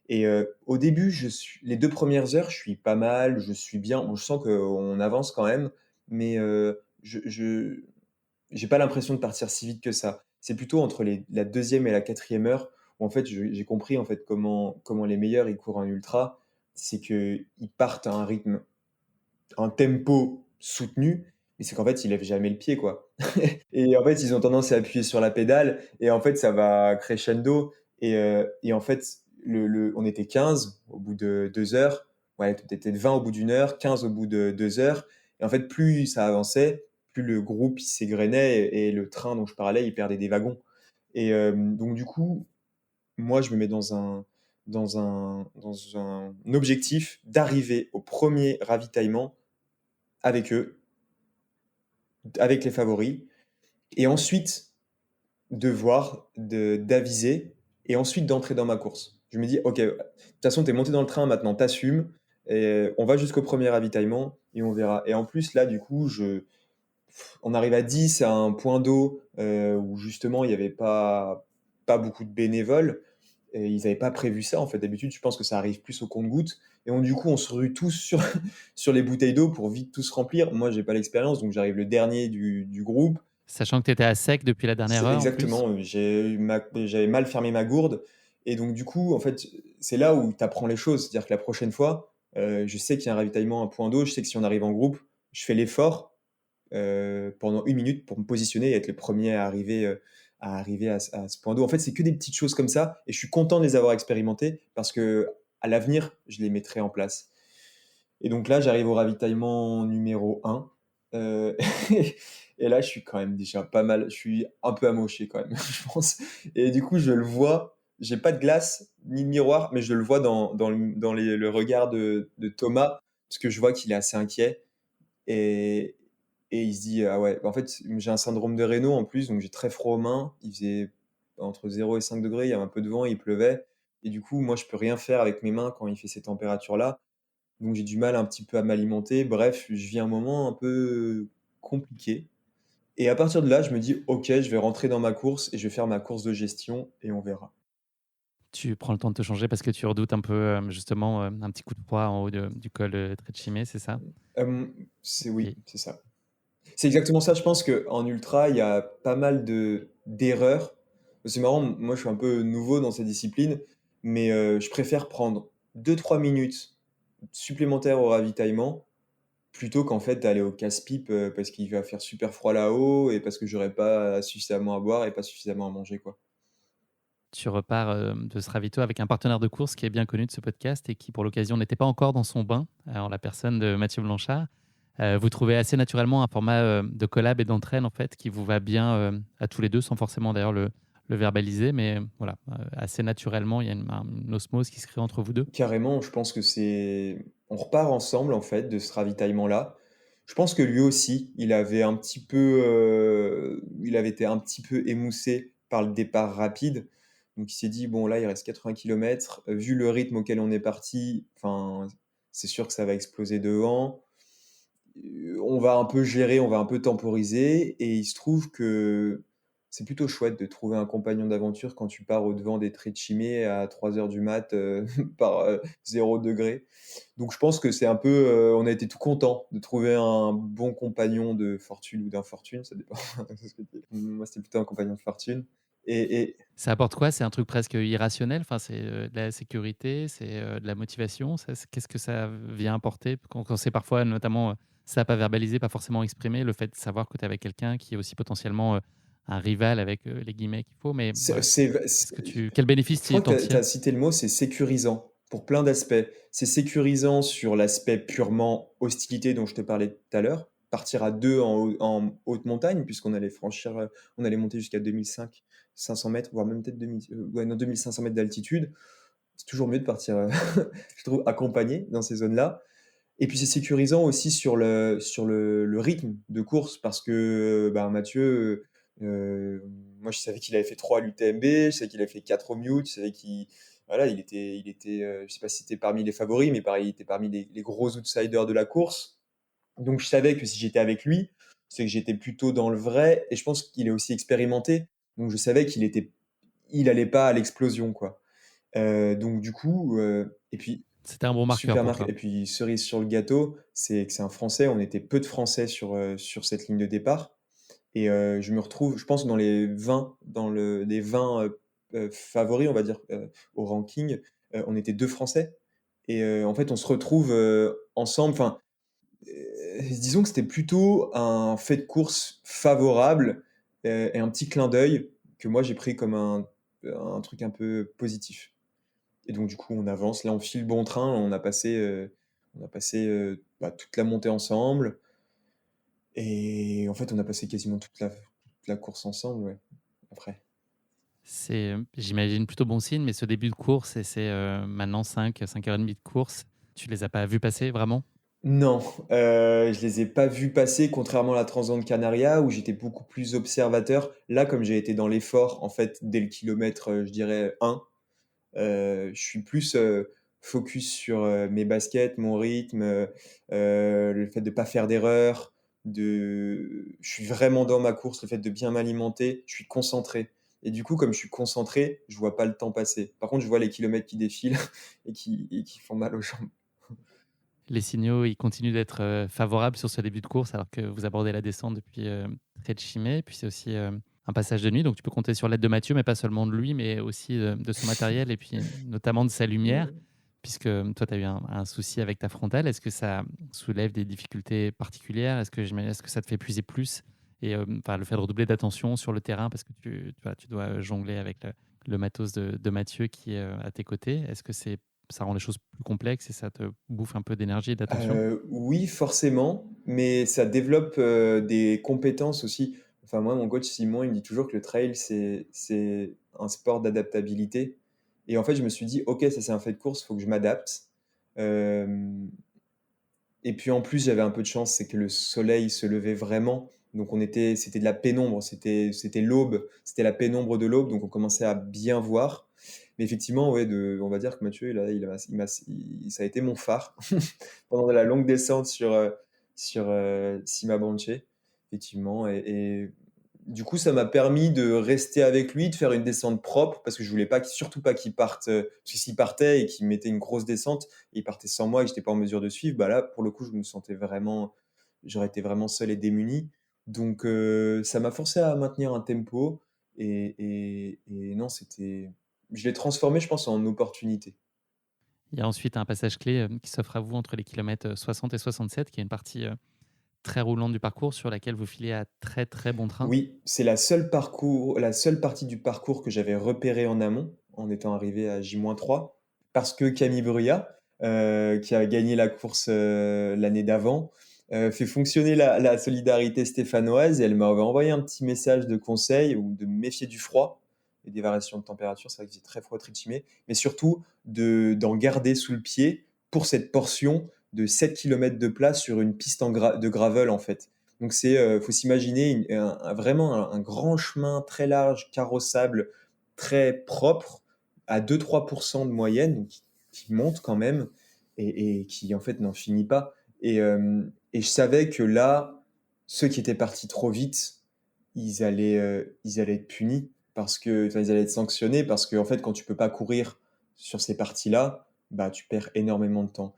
et au début, les 2 premières heures, je suis pas mal, je suis bien. Bon, je sens qu'on avance quand même, mais je j'ai pas l'impression de partir si vite que ça. C'est plutôt entre la deuxième et la quatrième heure où en fait, j'ai compris en fait comment les meilleurs, ils courent en ultra. C'est qu'ils partent à un rythme, un tempo soutenu, mais c'est qu'en fait, ils lèvent jamais le pied, quoi. Et en fait, ils ont tendance à appuyer sur la pédale et en fait, ça va crescendo et en fait, on était 15 au bout de 2 heures, ouais, peut-être 20 au bout d'une heure, 15 au bout de 2 heures et en fait, plus ça avançait, plus le groupe, il s'égrenait et le train dont je parlais, il perdait des wagons et donc du coup, moi, je me mets dans un objectif d'arriver au premier ravitaillement avec eux, avec les favoris, et ensuite de voir, d'aviser, et ensuite d'entrer dans ma course. Je me dis, ok, de toute façon, tu es monté dans le train maintenant, t'assumes, et on va jusqu'au premier ravitaillement et on verra. Et en plus, là, du coup, on arrive à 10 à un point d'eau où justement il n'y avait pas beaucoup de bénévoles. Et ils n'avaient pas prévu ça, en fait. D'habitude, je pense que ça arrive plus au compte-gouttes. Et donc, du coup, on se rue tous sur les bouteilles d'eau pour vite tous remplir. Moi, j'ai pas l'expérience, donc j'arrive le dernier du groupe. Sachant que tu étais à sec depuis la dernière C'est heure en plus? exactement, j'avais mal fermé ma gourde. Et donc, du coup, en fait, c'est là où tu apprends les choses. C'est-à-dire que la prochaine fois, je sais qu'il y a un ravitaillement à un point d'eau. Je sais que si on arrive en groupe, je fais l'effort pendant 1 minute pour me positionner et être le premier à arriver à ce point d'eau. En fait, c'est que des petites choses comme ça et je suis content de les avoir expérimentées parce que à l'avenir, je les mettrai en place. Et donc là, j'arrive au ravitaillement numéro 1 et là, je suis quand même déjà pas mal, je suis un peu amoché quand même, je pense. Et du coup, je le vois, j'ai pas de glace ni de miroir, mais je le vois dans le regard de Thomas, parce que je vois qu'il est assez inquiet et il se dit: «Ah ouais», en fait, j'ai un syndrome de Raynaud en plus, donc j'ai très froid aux mains. Il faisait entre 0 et 5 degrés, il y avait un peu de vent, il pleuvait et du coup, moi, je peux rien faire avec mes mains quand il fait ces températures-là, donc j'ai du mal un petit peu à m'alimenter. Bref, je vis un moment un peu compliqué et à partir de là, je me dis: «OK, je vais rentrer dans ma course et je vais faire ma course de gestion et on verra». Tu prends le temps de te changer parce que tu redoutes un peu, justement, un petit coup de froid en haut du col, Trecime, c'est ça? Oui, Et c'est ça. C'est exactement ça. Je pense qu'en ultra, il y a pas mal d'erreurs. C'est marrant, moi, je suis un peu nouveau dans cette discipline, mais je préfère prendre 2-3 minutes supplémentaires au ravitaillement plutôt qu'en fait d'aller au casse-pipe, parce qu'il va faire super froid là-haut et parce que j'aurai pas suffisamment à boire et pas suffisamment à manger, quoi. Tu repars, de ce ravito avec un partenaire de course qui est bien connu de ce podcast et qui, pour l'occasion, n'était pas encore dans son bain, en la personne de Mathieu Blanchard. Vous trouvez assez naturellement un format, de collab et d'entraîne, en fait, qui vous va bien, à tous les 2, sans forcément d'ailleurs le verbaliser, mais voilà, assez naturellement, il y a une osmose qui se crée entre vous 2. Carrément, je pense que c'est on repart ensemble, en fait, de ce ravitaillement-là. Je pense que lui aussi, il avait été un petit peu émoussé par le départ rapide. Donc il s'est dit: «Bon, là, il reste 80 kilomètres, vu le rythme auquel on est parti, enfin, c'est sûr que ça va exploser devant. On va un peu gérer, on va un peu temporiser» et il se trouve que c'est plutôt chouette de trouver un compagnon d'aventure quand tu pars au-devant des Tréchimé à 3 heures du mat, par, 0 degré. Donc je pense que c'est un peu, on a été tout contents de trouver un bon compagnon de fortune ou d'infortune, ça dépend de ce que tu moi, c'était plutôt un compagnon de fortune et Ça apporte quoi? C'est un truc presque irrationnel? Enfin, c'est, de la sécurité, c'est, de la motivation? Ça qu'est-ce que ça vient apporter quand c'est parfois notamment, ça pas verbalisé, pas forcément exprimé, le fait de savoir que tu es avec quelqu'un qui est aussi potentiellement, un rival avec, les guillemets qu'il faut, mais c'est voilà, c'est qu'est-ce que tu quel bénéfice je crois t'en que tu as tires? cité le mot, c'est sécurisant, pour plein d'aspects. C'est sécurisant sur l'aspect purement hostilité dont je te parlais tout à l'heure. Partir à 2 en haute montagne, puisqu'on allait franchir, on allait monter jusqu'à 500 mètres, voire même peut-être 2000, ouais, non, 2 500 mètres d'altitude. C'est toujours mieux de partir, je trouve, accompagné dans ces zones-là. Et puis c'est sécurisant aussi sur le rythme de course parce que, bah, Mathieu, moi je savais qu'il avait fait 3 à l'UTMB, je savais qu'il avait fait 4 au Mute, je savais qu'il voilà, il était, je sais pas si c'était parmi les favoris, mais pareil, il était parmi les gros outsiders de la course. Donc je savais que si j'étais avec lui, c'est que j'étais plutôt dans le vrai et je pense qu'il est aussi expérimenté. Donc je savais il allait pas à l'explosion, quoi. Donc du coup, et puis C'était un bon marqueur super pour marque toi. et puis cerise sur le gâteau, c'est que c'est un Français, on était peu de Français sur cette ligne de départ et je me retrouve, je pense dans les 20, favoris, on va dire, au ranking, on était 2 Français et en fait, on se retrouve, ensemble, enfin, disons que c'était plutôt un fait de course favorable, et un petit clin d'œil que moi j'ai pris comme un truc un peu positif. Et donc du coup, on avance. Là, on file bon train. On a passé, toute la montée ensemble et en fait, on a passé quasiment toute la course ensemble, ouais, après. C'est, j'imagine plutôt bon signe, mais ce début de course et c'est, maintenant 5 heures et demie de course, tu les as pas vus passer vraiment? Non, je les ai pas vus passer, contrairement à la Transgrande Canaria où j'étais beaucoup plus observateur. Là, comme j'ai été dans l'effort, en fait, dès le kilomètre, je dirais 1, je suis plus, focus sur, mes baskets, mon rythme, le fait de pas faire d'erreurs, je suis vraiment dans ma course, le fait de bien m'alimenter, je suis concentré et du coup, comme je suis concentré, je vois pas le temps passer. Par contre, je vois les kilomètres qui défilent et qui font mal aux jambes. Les signaux, ils continuent d'être, favorables sur ce début de course alors que vous abordez la descente depuis, près de Chimay. Puis c'est aussi, un passage de nuit, donc tu peux compter sur l'aide de Mathieu, mais pas seulement de lui, mais aussi, de son matériel et puis notamment de sa lumière, Mmh. puisque, toi, tu as eu un souci avec ta frontale. Est-ce que ça soulève des difficultés particulières? Est-ce que ça te fait puiser plus et enfin, le fait de redoubler d'attention sur le terrain parce que tu vois, tu dois jongler avec le matos de Mathieu qui est, à tes côtés. Est-ce que ça rend les choses plus complexes et ça te bouffe un peu d'énergie et d'attention? Oui, forcément, mais ça développe, des compétences aussi. Enfin, moi, mon coach Simon, il me dit toujours que le trail, c'est un sport d'adaptabilité et en fait, je me suis dit: «OK, ça, c'est un fait de course, faut que je m'adapte». Hem Et puis, en plus, j'avais un peu de chance, c'est que le soleil se levait vraiment, donc c'était de la pénombre, c'était l'aube, c'était la pénombre de l'aube, donc on commençait à bien voir. Mais effectivement, ouais, on va dire que Mathieu, ça a été mon phare pendant la longue descente sur Cima Bonche, effectivement. Et du coup, ça m'a permis de rester avec lui, de faire une descente propre, parce que je voulais pas, surtout pas qu'il parte, parce que s'il partait et qu'il mettait une grosse descente, et il partait sans moi et que j'étais pas en mesure de suivre, bah là, pour le coup, j'aurais été vraiment seul et démuni. Donc, ça m'a forcé à maintenir un tempo et non, je l'ai transformé, je pense, en opportunité. Il y a ensuite un passage clé qui s'offre à vous entre les kilomètres 60 et 67, qui est une partie très roulante du parcours sur laquelle vous filez à très très bon train. Oui, c'est la seule partie du parcours que j'avais repérée en amont, en étant arrivé à J-3, parce que Camille Bruyat, qui a gagné la course l'année d'avant, fait fonctionner la solidarité stéphanoise et elle m'avait envoyé un petit message de conseil ou de me méfier du froid et des variations de température. C'est vrai que j'ai très froid trichimé, mais surtout d'en garder sous le pied pour cette portion de 7 km de plat sur une piste de gravel en fait. Donc faut s'imaginer vraiment un grand chemin très large, carrossable, très propre, à 2-3% de moyenne, donc qui monte quand même et qui en fait n'en finit pas. Et je savais que là, ceux qui étaient partis trop vite, ils allaient être punis parce que, enfin, ils allaient être sanctionnés parce que en fait, quand tu peux pas courir sur ces parties-là, bah tu perds énormément de temps.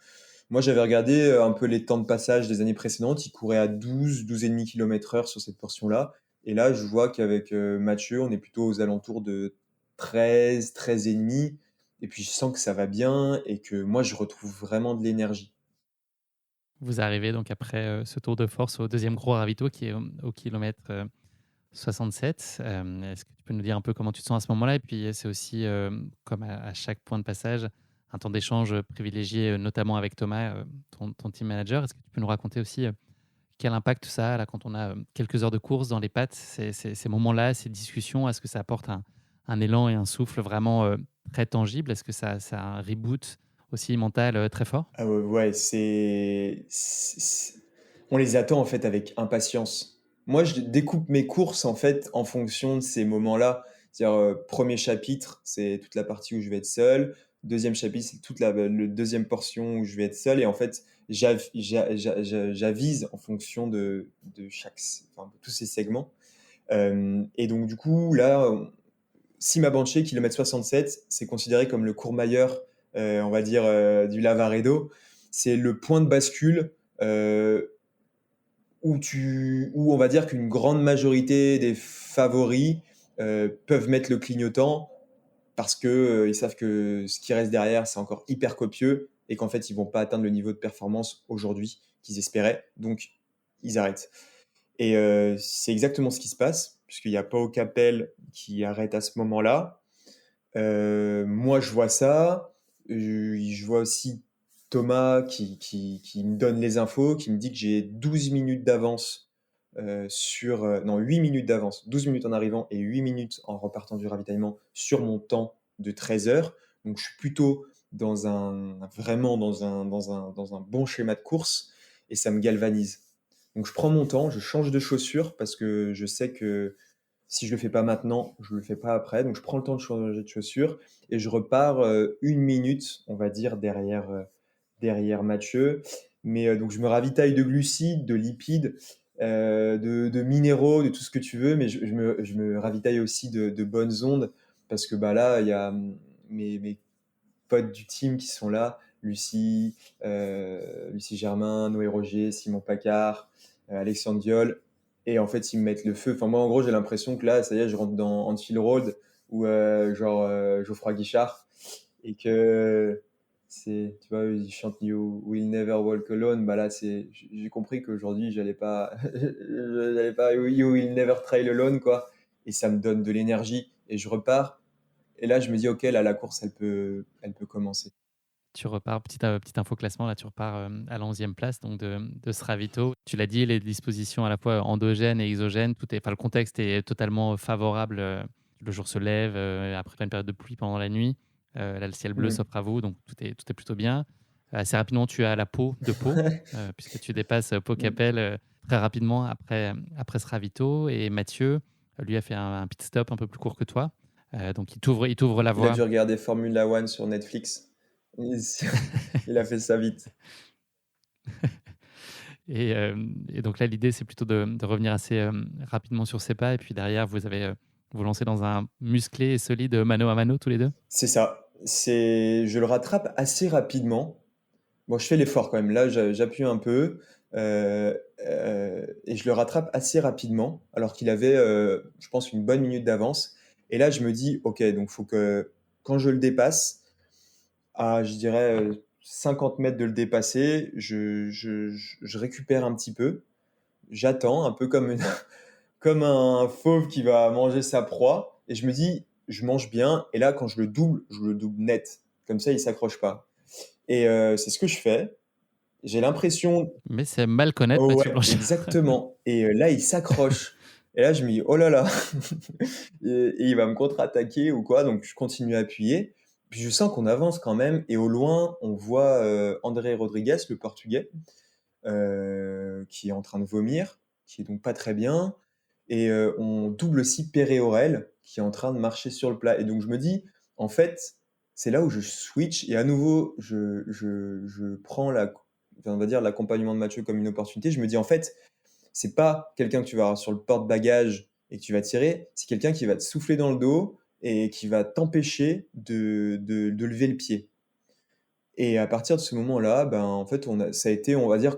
Moi, j'avais regardé un peu les temps de passage des années précédentes. Il courait à 12,5 km/h sur cette portion-là. Et là, je vois qu'avec Mathieu, on est plutôt aux alentours de 13,5. Et puis, je sens que ça va bien et que moi, je retrouve vraiment de l'énergie. Vous arrivez donc après ce tour de force au deuxième gros ravito qui est au kilomètre 67. Est-ce que tu peux nous dire un peu comment tu te sens à ce moment-là? Et puis c'est aussi, comme à chaque point de passage, un temps d'échange privilégié, notamment avec Thomas, ton team manager. Est-ce que tu peux nous raconter aussi quel impact ça a là, quand on a quelques heures de course dans les pattes, ces moments-là, ces discussions? Est-ce que ça apporte un élan et un souffle vraiment très tangible? Est-ce que ça a un reboot aussi mental très fort? Ah ouais, ouais, on les attend en fait avec impatience. Moi, je découpe mes courses en fait en fonction de ces moments-là. C'est-à-dire, premier chapitre, c'est toute la partie où je vais être seul. Deuxième chapitre, c'est toute le deuxième portion où je vais être seul. Et en fait, j'avise en fonction de enfin, de tous ces segments. Et donc, du coup, là, si ma banchée, kilomètre 67, c'est considéré comme le Courmayeur, on va dire, du Lavaredo. C'est le point de bascule où on va dire qu'une grande majorité des favoris peuvent mettre le clignotant parce que ils savent que ce qui reste derrière, c'est encore hyper copieux et qu'en fait, ils vont pas atteindre le niveau de performance aujourd'hui qu'ils espéraient. Donc, ils arrêtent. Et c'est exactement ce qui se passe, puisqu'il n'y a pas au Capel qui arrête à ce moment-là. Moi, je vois ça. Je vois aussi Thomas qui me donne les infos, qui me dit que j'ai 12 minutes d'avance non, 8 minutes d'avance, 12 minutes en arrivant et 8 minutes en repartant du ravitaillement sur mon temps de 13 heures. Donc, je suis plutôt vraiment dans un bon schéma de course et ça me galvanise. Donc, je prends mon temps, je change de chaussures parce que je sais que si je le fais pas maintenant, je le fais pas après. Donc, je prends le temps de changer de chaussures et je repars 1 minute, on va dire, derrière Mathieu. Mais donc, je me ravitaille de glucides, de lipides, de minéraux, de tout ce que tu veux. Mais je me ravitaille aussi de bonnes ondes parce que bah, là, il y a mes potes du team qui sont là. Lucie Germain, Noé Roger, Simon Pacard, Alexandre Diol. Et en fait, ils me mettent le feu. Enfin, moi, en gros, j'ai l'impression que là, ça y est, je rentre dans Anfield Road ou genre Geoffroy Guichard et que tu vois, ils chantent You Will Never Walk Alone. Bah là, j'ai compris qu'aujourd'hui, j'allais pas You Will Never Trail Alone, quoi. Et ça me donne de l'énergie et je repars. Et là, je me dis, ok, là, la course, elle peut commencer. Tu repars, petite info classement, là, tu repars à la 11e place donc de ce ravito. Tu l'as dit, les dispositions à la fois endogènes et exogènes, le contexte est totalement favorable. Le jour se lève, après une période de pluie pendant la nuit. Là, le ciel bleu Mm. s'offre à vous, donc tout est plutôt bien. Assez rapidement, tu as la peau de Pau, puisque tu dépasses Pau Mm. Capel très rapidement après ce ravito. Et Mathieu, lui, a fait un pit stop un peu plus court que toi. Donc, il t'ouvre la Il a voie. dû regarder Formula One sur Netflix. Il, il a fait ça vite. Et donc là, l'idée, c'est plutôt de revenir assez rapidement sur ses pas. Et puis derrière, vous avez vous lancez dans un musclé et solide mano à mano tous les deux. C'est ça. Je le rattrape assez rapidement. Bon, je fais l'effort quand même. Là, j'appuie un peu et je le rattrape assez rapidement, alors qu'il avait, je pense, une bonne minute d'avance. Et là, je me dis, ok, donc faut que quand je le dépasse, à, je dirais, 50 mètres de le dépasser, je récupère un petit peu, j'attends un peu comme comme un fauve qui va manger sa proie et je me dis: «Je mange bien» et là, quand je le double net. Comme ça, il s'accroche pas et c'est ce que je fais. J'ai l'impression Mais c'est mal connaître oh Mathieu ouais, Blanchard. exactement et là, il s'accroche et là, je me dis: «Oh là là» et il va me contre-attaquer ou quoi, donc je continue à appuyer. Puis je sens qu'on avance quand même et au loin, on voit, André Rodrigues, le Portugais, qui est en train de vomir, qui est donc pas très bien et on double aussi Perret-Aurel, qui est en train de marcher sur le plat et donc je me dis: «En fait, c'est là où je switch et à nouveau je prends enfin, on va dire l'accompagnement de Mathieu comme une opportunité». Je me dis: «En fait, c'est pas quelqu'un que tu vas avoir sur le porte-bagages et que tu vas tirer, c'est quelqu'un qui va te souffler dans le dos et qui va t'empêcher de lever le pied». Et à partir de ce moment-là, ben, en fait, ça a été, on va dire,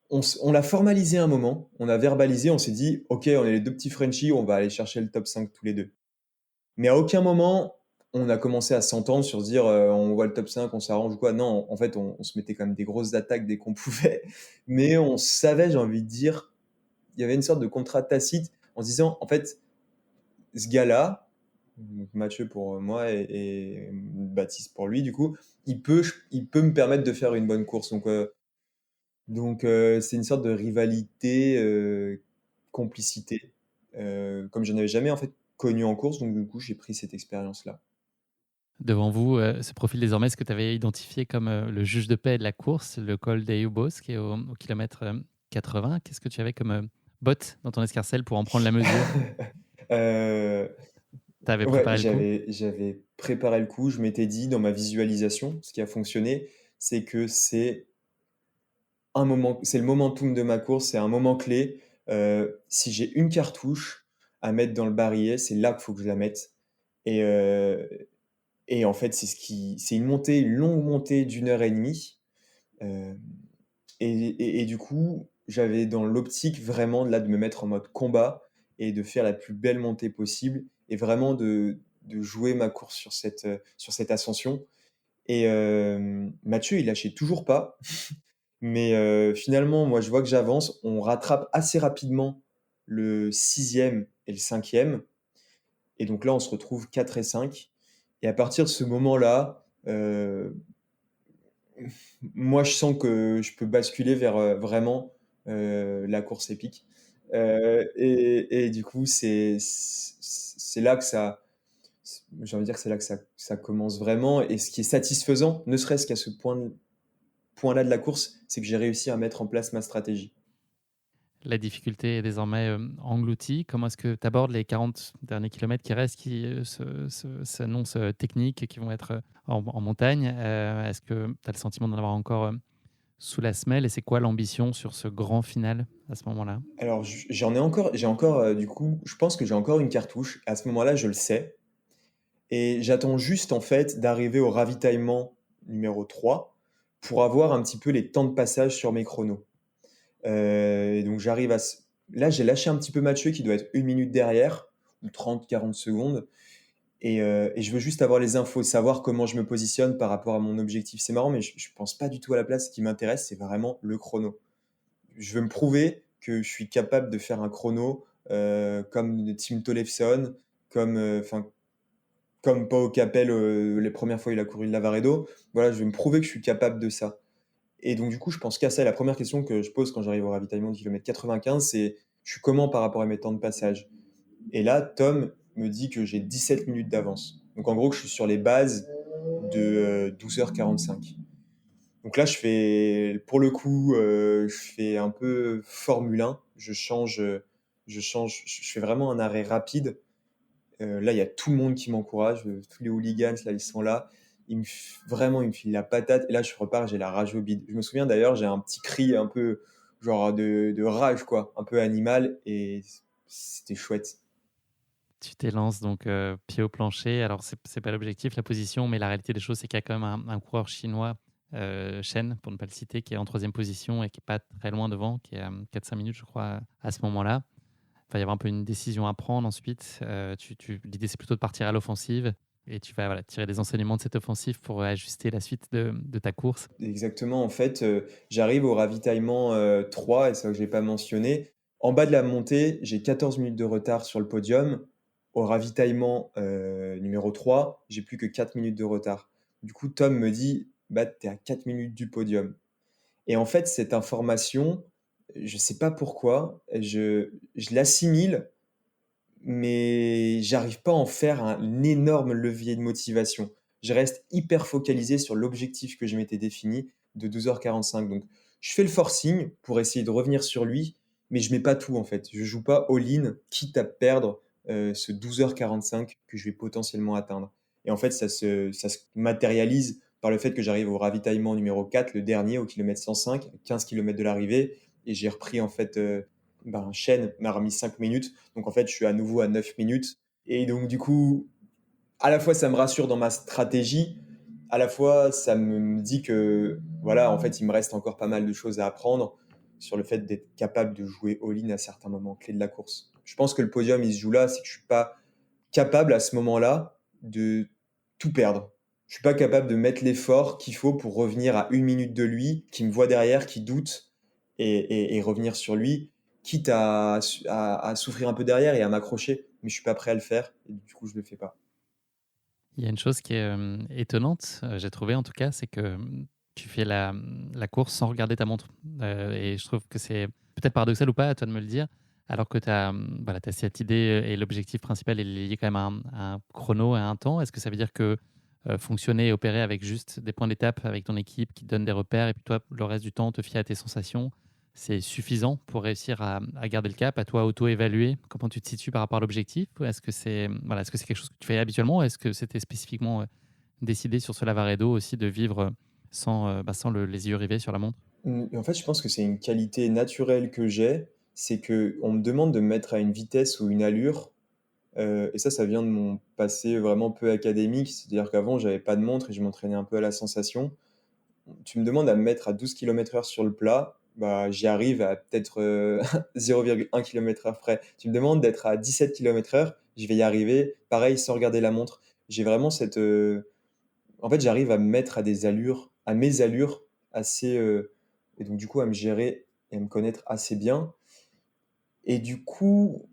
on l'a formalisé un moment, on a verbalisé, on s'est dit: «OK, on est les 2 petits Frenchies, on va aller chercher le top 5 tous les 2». Mais à aucun moment, on a commencé à s'entendre sur se dire, «On voit le top 5, on s'arrange ou quoi». Non, en fait, on se mettait quand même des grosses attaques dès qu'on pouvait, mais on savait, j'ai envie de dire, il y avait une sorte de contrat tacite en se disant: «En fait, ce gars-là», donc Mathieu pour moi et Baptiste pour lui du coup, il peut me permettre de faire une bonne course. C'est une sorte de rivalité, complicité, comme j'en avais jamais en fait connu en course, donc du coup j'ai pris cette expérience-là. Devant vous, se profile désormais ce que tu avais identifié comme le juge de paix de la course, le col d'Eubos, qui est au kilomètre 80. Qu'est-ce que tu avais comme botte dans ton escarcelle pour en prendre la mesure? Heu, Tu avais ouais, préparé le coup? j'avais préparé le coup, je m'étais dit dans ma visualisation, ce qui a fonctionné, c'est que c'est le momentum de ma course, c'est un moment clé. Si j'ai une cartouche à mettre dans le barillet, c'est là qu'il faut que je la mette et heu et en fait, c'est une longue montée d'1 heure et demie, hem et du coup, j'avais dans l'optique vraiment là de me mettre en mode combat et de faire la plus belle montée possible et vraiment de jouer ma course sur cette ascension et Mathieu, il lâchait toujours pas. Mais finalement, moi, je vois que j'avance. On rattrape assez rapidement le sixième et le cinquième. Et donc là, on se retrouve 4 et 5. Et à partir de ce moment-là, moi, je sens que je peux basculer vers, vraiment, la course épique. Et du coup, c'est là que j'ai envie de dire que c'est là que ça commence vraiment et ce qui est satisfaisant, ne serait-ce qu'à ce point-là de la course, c'est que j'ai réussi à mettre en place ma stratégie. La difficulté est désormais engloutie. Comment est-ce que tu abordes les 40 derniers kilomètres qui restent, qui s'annoncent techniques, qui vont être en montagne? Est-ce que tu as le sentiment d'en avoir encore sous la semelle? Et c'est quoi l'ambition sur ce grand final à ce moment-là? Alors j'ai encore, du coup, je pense que j'ai encore une cartouche. À ce moment-là, je le sais et j'attends juste, en fait, d'arriver au ravitaillement numéro 3 pour avoir un petit peu les temps de passage sur mes chronos. Et donc j'arrive à ce là, j'ai lâché un petit peu Mathieu qui doit être 1 minute derrière ou 30, 40 secondes et je veux juste avoir les infos, savoir comment je me positionne par rapport à mon objectif. C'est marrant, mais je pense pas du tout à la place. Ce qui m'intéresse, c'est vraiment le chrono. Je veux me prouver que je suis capable de faire un chrono, comme Tim Tollefson, enfin, comme Pau Capel, les premières fois il a couru le Lavaredo. Voilà, je vais me prouver que je suis capable de ça et donc du coup, je pense qu'à ça, la première question que je pose quand j'arrive au ravitaillement du kilomètre 95, c'est: «Je suis comment par rapport à mes temps de passage?» Et là, Tom me dit que j'ai 17 minutes d'avance. Donc en gros, que je suis sur les bases de, 12h45. Donc là, pour le coup, je fais un peu Formule 1. Je fais vraiment un arrêt rapide. Là, il y a tout le monde qui m'encourage, tous les hooligans, là, ils sont là. Vraiment, ils me filent la patate. Et là, je repars, j'ai la rage au bide. Je me souviens d'ailleurs, j'ai un petit cri un peu genre de rage, quoi, un peu animal. Et c'était chouette. Tu t'élances donc pied au plancher. Alors, c'est pas l'objectif, la position, mais la réalité des choses, c'est qu'il y a quand même un coureur chinois, Chen, pour ne pas le citer, qui est en troisième position et qui est pas très loin devant, qui est à 4-5 minutes, je crois, à ce moment-là. Il va y avoir un peu une décision à prendre ensuite. L'idée, c'est plutôt de partir à l'offensive. et tu vas voilà, tirer des enseignements de cette offensive pour ajuster la suite de ta course. Exactement, en fait, j'arrive au ravitaillement, 3 et c'est vrai que je l'ai pas mentionné. En bas de la montée, j'ai 14 minutes de retard sur le podium. Au ravitaillement, numéro 3, j'ai plus que 4 minutes de retard. Du coup, Tom me dit: «Bah, tu es à 4 minutes du podium» et en fait, cette information, je sais pas pourquoi, je l'assimile, mais j'arrive pas à en faire un énorme levier de motivation. Je reste hyper focalisé sur l'objectif que je m'étais défini de 12h45. Donc, je fais le forcing pour essayer de revenir sur lui, mais je mets pas tout en fait. Je joue pas all-in, quitte à perdre ce 12h45 que je vais potentiellement atteindre. Et en fait, ça se matérialise par le fait que j'arrive au ravitaillement numéro 4, le dernier, au kilomètre 105, 15 km de l'arrivée, et j'ai repris en fait, Chêne m'a remis 5 minutes. Donc en fait, je suis à nouveau à 9 minutes. Et donc du coup, à la fois ça me rassure dans ma stratégie, à la fois ça me dit que voilà, en fait, il me reste encore pas mal de choses à apprendre sur le fait d'être capable de jouer all-in à certains moments clés de la course. Je pense que le podium, il se joue là, c'est que je suis pas capable à ce moment-là de tout perdre. Je suis pas capable de mettre l'effort qu'il faut pour revenir à 1 minute de lui, qui me voit derrière, qui doute, et revenir sur lui, quitte à souffrir un peu derrière et à m'accrocher. Mais je suis pas prêt à le faire, et du coup, je le fais pas. Il y a une chose qui est, étonnante, j'ai trouvé en tout cas, c'est que, tu fais la course sans regarder ta montre. Et je trouve que c'est peut-être paradoxal ou pas, à toi de me le dire, alors que tu as, voilà, tu cette idée, et l'objectif principal est lié quand même à un chrono, à un temps. Est-ce que ça veut dire que, fonctionner et opérer avec juste des points d'étape avec ton équipe qui te donne des repères et puis toi, le reste du temps, te fier à tes sensations, c'est suffisant pour réussir à garder le cap, à toi auto-évaluer comment tu te situes par rapport à l'objectif? Ou est-ce que c'est, voilà, est-ce que c'est quelque chose que tu fais habituellement? Ou est-ce que c'était spécifiquement, décidé sur ce Lavaredo aussi de vivre, sans les yeux rivés sur la montre? En fait, je pense que c'est une qualité naturelle que j'ai, c'est que on me demande de me mettre à une vitesse ou une allure, et ça vient de mon passé vraiment peu académique. C'est-à-dire qu'avant, j'avais pas de montre et je m'entraînais un peu à la sensation. Tu me demandes à me mettre à 12 km/h sur le plat, bah, j'y arrive à peut-être 0,1 km/h près. Tu me demandes d'être à 17 km/h, je vais y arriver, pareil, sans regarder la montre. J'ai vraiment cette, en fait, j'arrive à me mettre à mes allures assez, et donc du coup, à me gérer et à me connaître assez bien. Et du coup,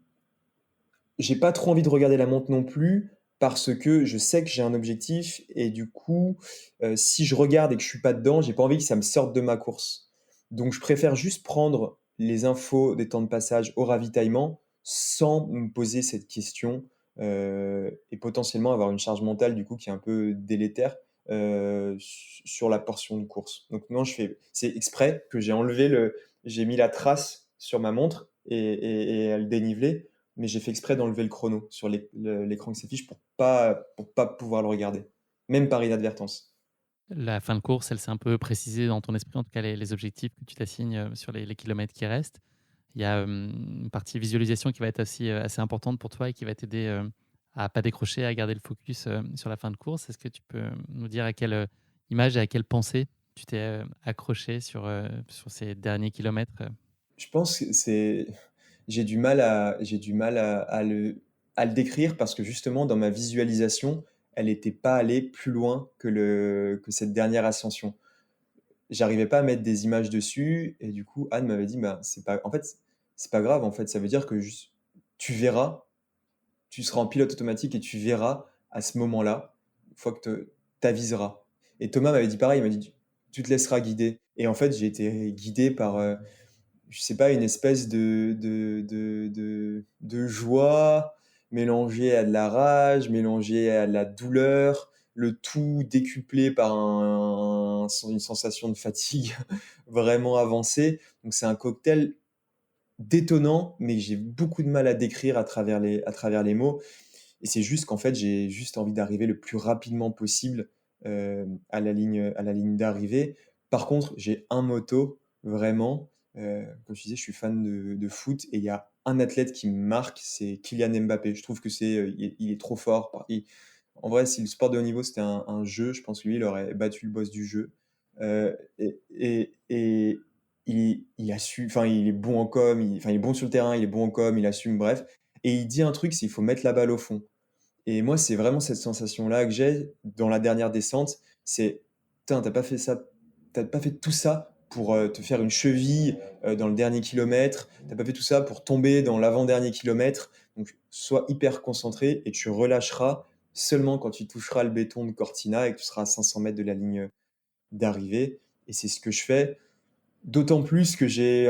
j'ai pas trop envie de regarder la montre non plus parce que je sais que j'ai un objectif et du coup, si je regarde et que je suis pas dedans, j'ai pas envie que ça me sorte de ma course. Donc je préfère juste prendre les infos des temps de passage au ravitaillement sans me poser cette question, et potentiellement avoir une charge mentale du coup qui est un peu délétère, sur la portion de course. Donc non, c'est exprès que j'ai mis la trace sur ma montre et le dénivelé, mais j'ai fait exprès d'enlever le chrono sur l'écran qui s'affiche pour pas pouvoir le regarder, même par inadvertance. La fin de course, elle s'est un peu précisée dans ton esprit, en tout cas les objectifs que tu t'assignes, sur les kilomètres qui restent. Il y a, une partie visualisation qui va être aussi, assez importante pour toi et qui va t'aider, à pas décrocher, à garder le focus, sur la fin de course. Est-ce que tu peux nous dire à quelle, image et à quelle pensée tu t'es, accroché sur ces derniers kilomètres? Je pense que j'ai du mal à le décrire parce que justement dans ma visualisation, elle était pas allée plus loin que cette dernière ascension. J'arrivais pas à mettre des images dessus et du coup, Anne m'avait dit: «Bah, c'est pas grave en fait, ça veut dire que juste tu verras, tu seras en pilote automatique et tu verras à ce moment-là, une fois que tu aviseras». Et Thomas m'avait dit pareil, il m'a dit: «Tu te laisseras guider» et en fait, j'ai été guidé par, je sais pas, une espèce de joie mélangée à de la rage, mélangée à de la douleur, le tout décuplé par une sensation de fatigue vraiment avancée. Donc c'est un cocktail détonnant, mais que j'ai beaucoup de mal à décrire à travers les mots. Et c'est juste qu'en fait, j'ai juste envie d'arriver le plus rapidement possible, à la ligne d'arrivée. Par contre, j'ai un motto vraiment, comme je disais, je suis fan de foot et il y a un athlète qui me marque, c'est Kylian Mbappé. Je trouve que il est trop fort. En vrai, si le sport de haut niveau, c'était un jeu, je pense que lui, il aurait battu le boss du jeu. Et il a su, enfin, il est bon en com, enfin, il est bon sur le terrain, il est bon en com, il assume, bref. Et il dit un truc, c'est: «Il faut mettre la balle au fond». Et moi, c'est vraiment cette sensation-là que j'ai dans la dernière descente. C'est, putain, t'as pas fait ça, t'as pas fait tout ça pour te faire une cheville dans le dernier kilomètre. T'as pas fait tout ça pour tomber dans l'avant-dernier kilomètre. Donc, sois hyper concentré et tu relâcheras seulement quand tu toucheras le béton de Cortina et que tu seras à 500 mètres de la ligne d'arrivée. Et c'est ce que je fais. D'autant plus que je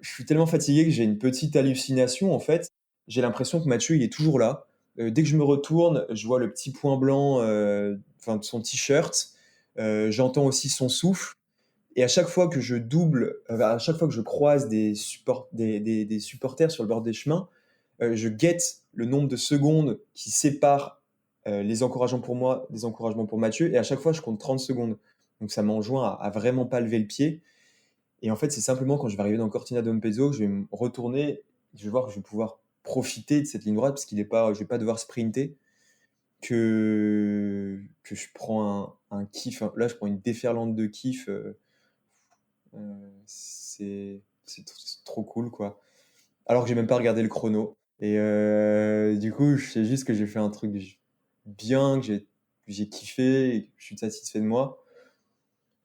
suis tellement fatigué que j'ai une petite hallucination en fait. J'ai l'impression que Mathieu il est toujours là. Dès que je me retourne, je vois le petit point blanc, enfin de son t-shirt. J'entends aussi son souffle. Et à chaque fois que je double, à chaque fois que je croise des supporters sur le bord des chemins, je guette le nombre de secondes qui séparent les encouragements pour moi des encouragements pour Mathieu. Et à chaque fois, je compte 30 secondes. Donc ça m'enjoint à vraiment pas lever le pied. Et en fait, c'est simplement quand je vais arriver dans Cortina d'Ampezzo, je vais me retourner, je vais voir que je vais pouvoir profiter de cette ligne droite parce qu'il est pas, je vais pas devoir sprinter, que je prends un kiff. Là, je prends une déferlante de kiff. C'est trop cool, quoi. Alors que j'ai même pas regardé le chrono. Et du coup, je sais juste que j'ai fait un truc bien, que j'ai kiffé, et que je suis satisfait de moi.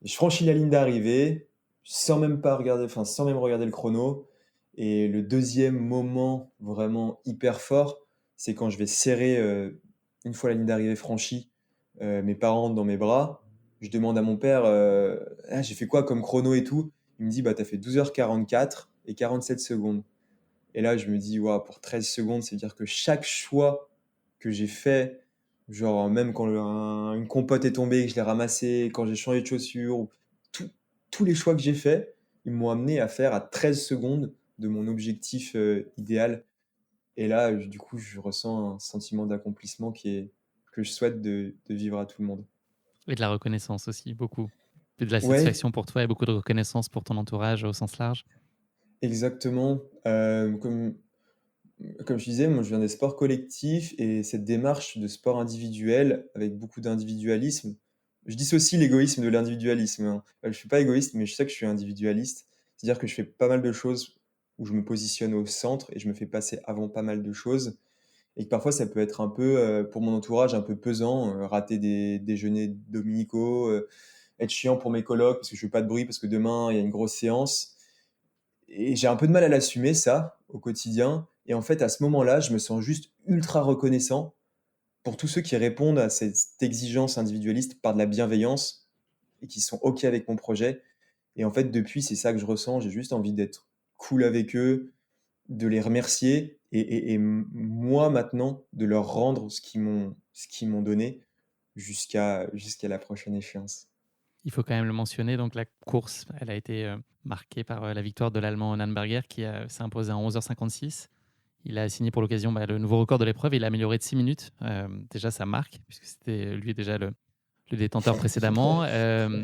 Et je franchis la ligne d'arrivée sans même regarder le chrono. Et le deuxième moment vraiment hyper fort, c'est quand je vais serrer, une fois la ligne d'arrivée franchie, mes parents dans mes bras. Je demande à mon père, ah, j'ai fait quoi comme chrono et tout. Il me dit, bah, t'as fait 12h44 et 47 secondes. Et là, je me dis, waouh, pour 13 secondes, c'est-à-dire que chaque choix que j'ai fait, genre même quand une compote est tombée, que je l'ai ramassée, quand j'ai changé de chaussures, tout- tous les choix que j'ai faits, ils m'ont amené à faire à 13 secondes de mon objectif idéal. Et là, du coup, je ressens un sentiment d'accomplissement que je souhaite de vivre à tout le monde. Et de la reconnaissance aussi, beaucoup. Et de la Ouais, satisfaction pour toi et beaucoup de reconnaissance pour ton entourage au sens large. exactement. Comme je disais, moi je viens des sports collectifs et cette démarche de sport individuel avec beaucoup d'individualisme, je dissocie l'égoïsme de l'individualisme, hein. Je suis pas égoïste, mais je sais que je suis individualiste. C'est-à-dire que je fais pas mal de choses où je me positionne au centre et je me fais passer avant pas mal de choses. Et que parfois ça peut être un peu, pour mon entourage, un peu pesant, rater des déjeuners dominicaux, être chiant pour mes colocs parce que je fais pas de bruit parce que demain il y a une grosse séance. Et j'ai un peu de mal à l'assumer, ça, au quotidien. Et en fait, à ce moment-là, je me sens juste ultra reconnaissant pour tous ceux qui répondent à cette exigence individualiste par de la bienveillance et qui sont OK avec mon projet. Et en fait, depuis, c'est ça que je ressens. J'ai juste envie d'être cool avec eux, de les remercier et moi, maintenant, de leur rendre ce qu'ils m'ont donné jusqu'à la prochaine échéance. Il faut quand même le mentionner, donc la course, elle a été marquée par la victoire de l'Allemand Annenberger qui s'est imposé en 11h56. Il a signé pour l'occasion le nouveau record de l'épreuve. Il a amélioré de 6 minutes. Déjà, ça marque, puisque c'était lui déjà le détenteur précédemment.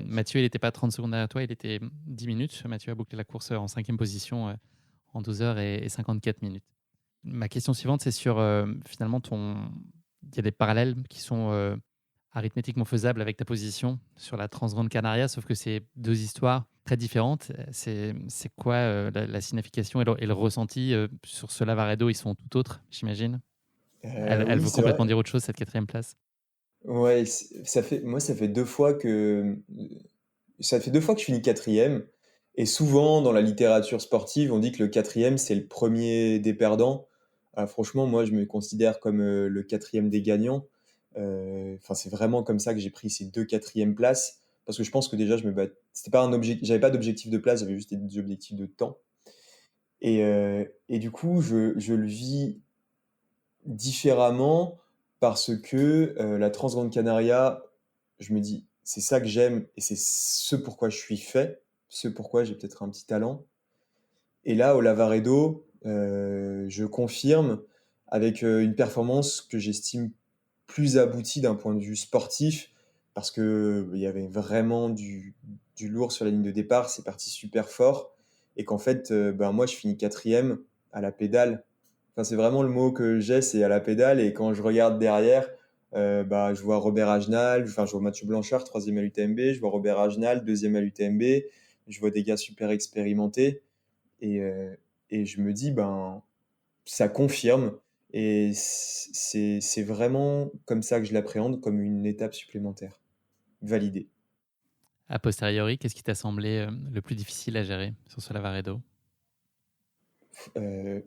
Mathieu, il n'était pas 30 secondes derrière toi, il était 10 minutes. Mathieu a bouclé la course en 5e position en 12h54 minutes. Ma question suivante, c'est sur finalement Il y a des parallèles qui sont arithmétiquement faisables avec ta position sur la Transgrande Canaria, sauf que c'est deux histoires très différentes. C'est quoi la signification et le ressenti sur ce Lavaredo? Ils sont tout autres, j'imagine. Elle Oui, veut c'est vrai. complètement dire autre chose, cette 4e place. Ouais, moi, ça fait 2 fois que je finis quatrième. Et souvent, dans la littérature sportive, on dit que le quatrième, c'est le premier des perdants. Franchement, moi, je me considère comme le quatrième des gagnants. Enfin, c'est vraiment comme ça que j'ai pris ces 2 quatrièmes places. Parce que je pense que déjà, c'était pas j'avais pas d'objectif de place, j'avais juste des objectifs de temps. Et du coup, je le vis différemment parce que la Transgrande Canaria, je me dis, c'est ça que j'aime et c'est ce pourquoi je suis fait, ce pourquoi j'ai peut-être un petit talent. Et là, au Lavaredo, je confirme avec une performance que j'estime plus aboutie d'un point de vue sportif parce que il y avait vraiment du lourd sur la ligne de départ, c'est parti super fort et qu'en fait, ben moi, je finis quatrième à la pédale. Enfin, c'est vraiment le mot que j'ai, c'est à la pédale. Et quand je regarde derrière, bah, je vois Robert Agenal, enfin, je vois Mathieu Blanchard, troisième à l'UTMB, je vois Robert Agenal, deuxième à l'UTMB, je vois des gars super expérimentés. Et, euh, et je me dis, ben, ça confirme. et c'est vraiment comme ça que je l'appréhende, comme une étape supplémentaire, validée. A posteriori, qu'est-ce qui t'a semblé le plus difficile à gérer sur ce Lavaredo? Heu,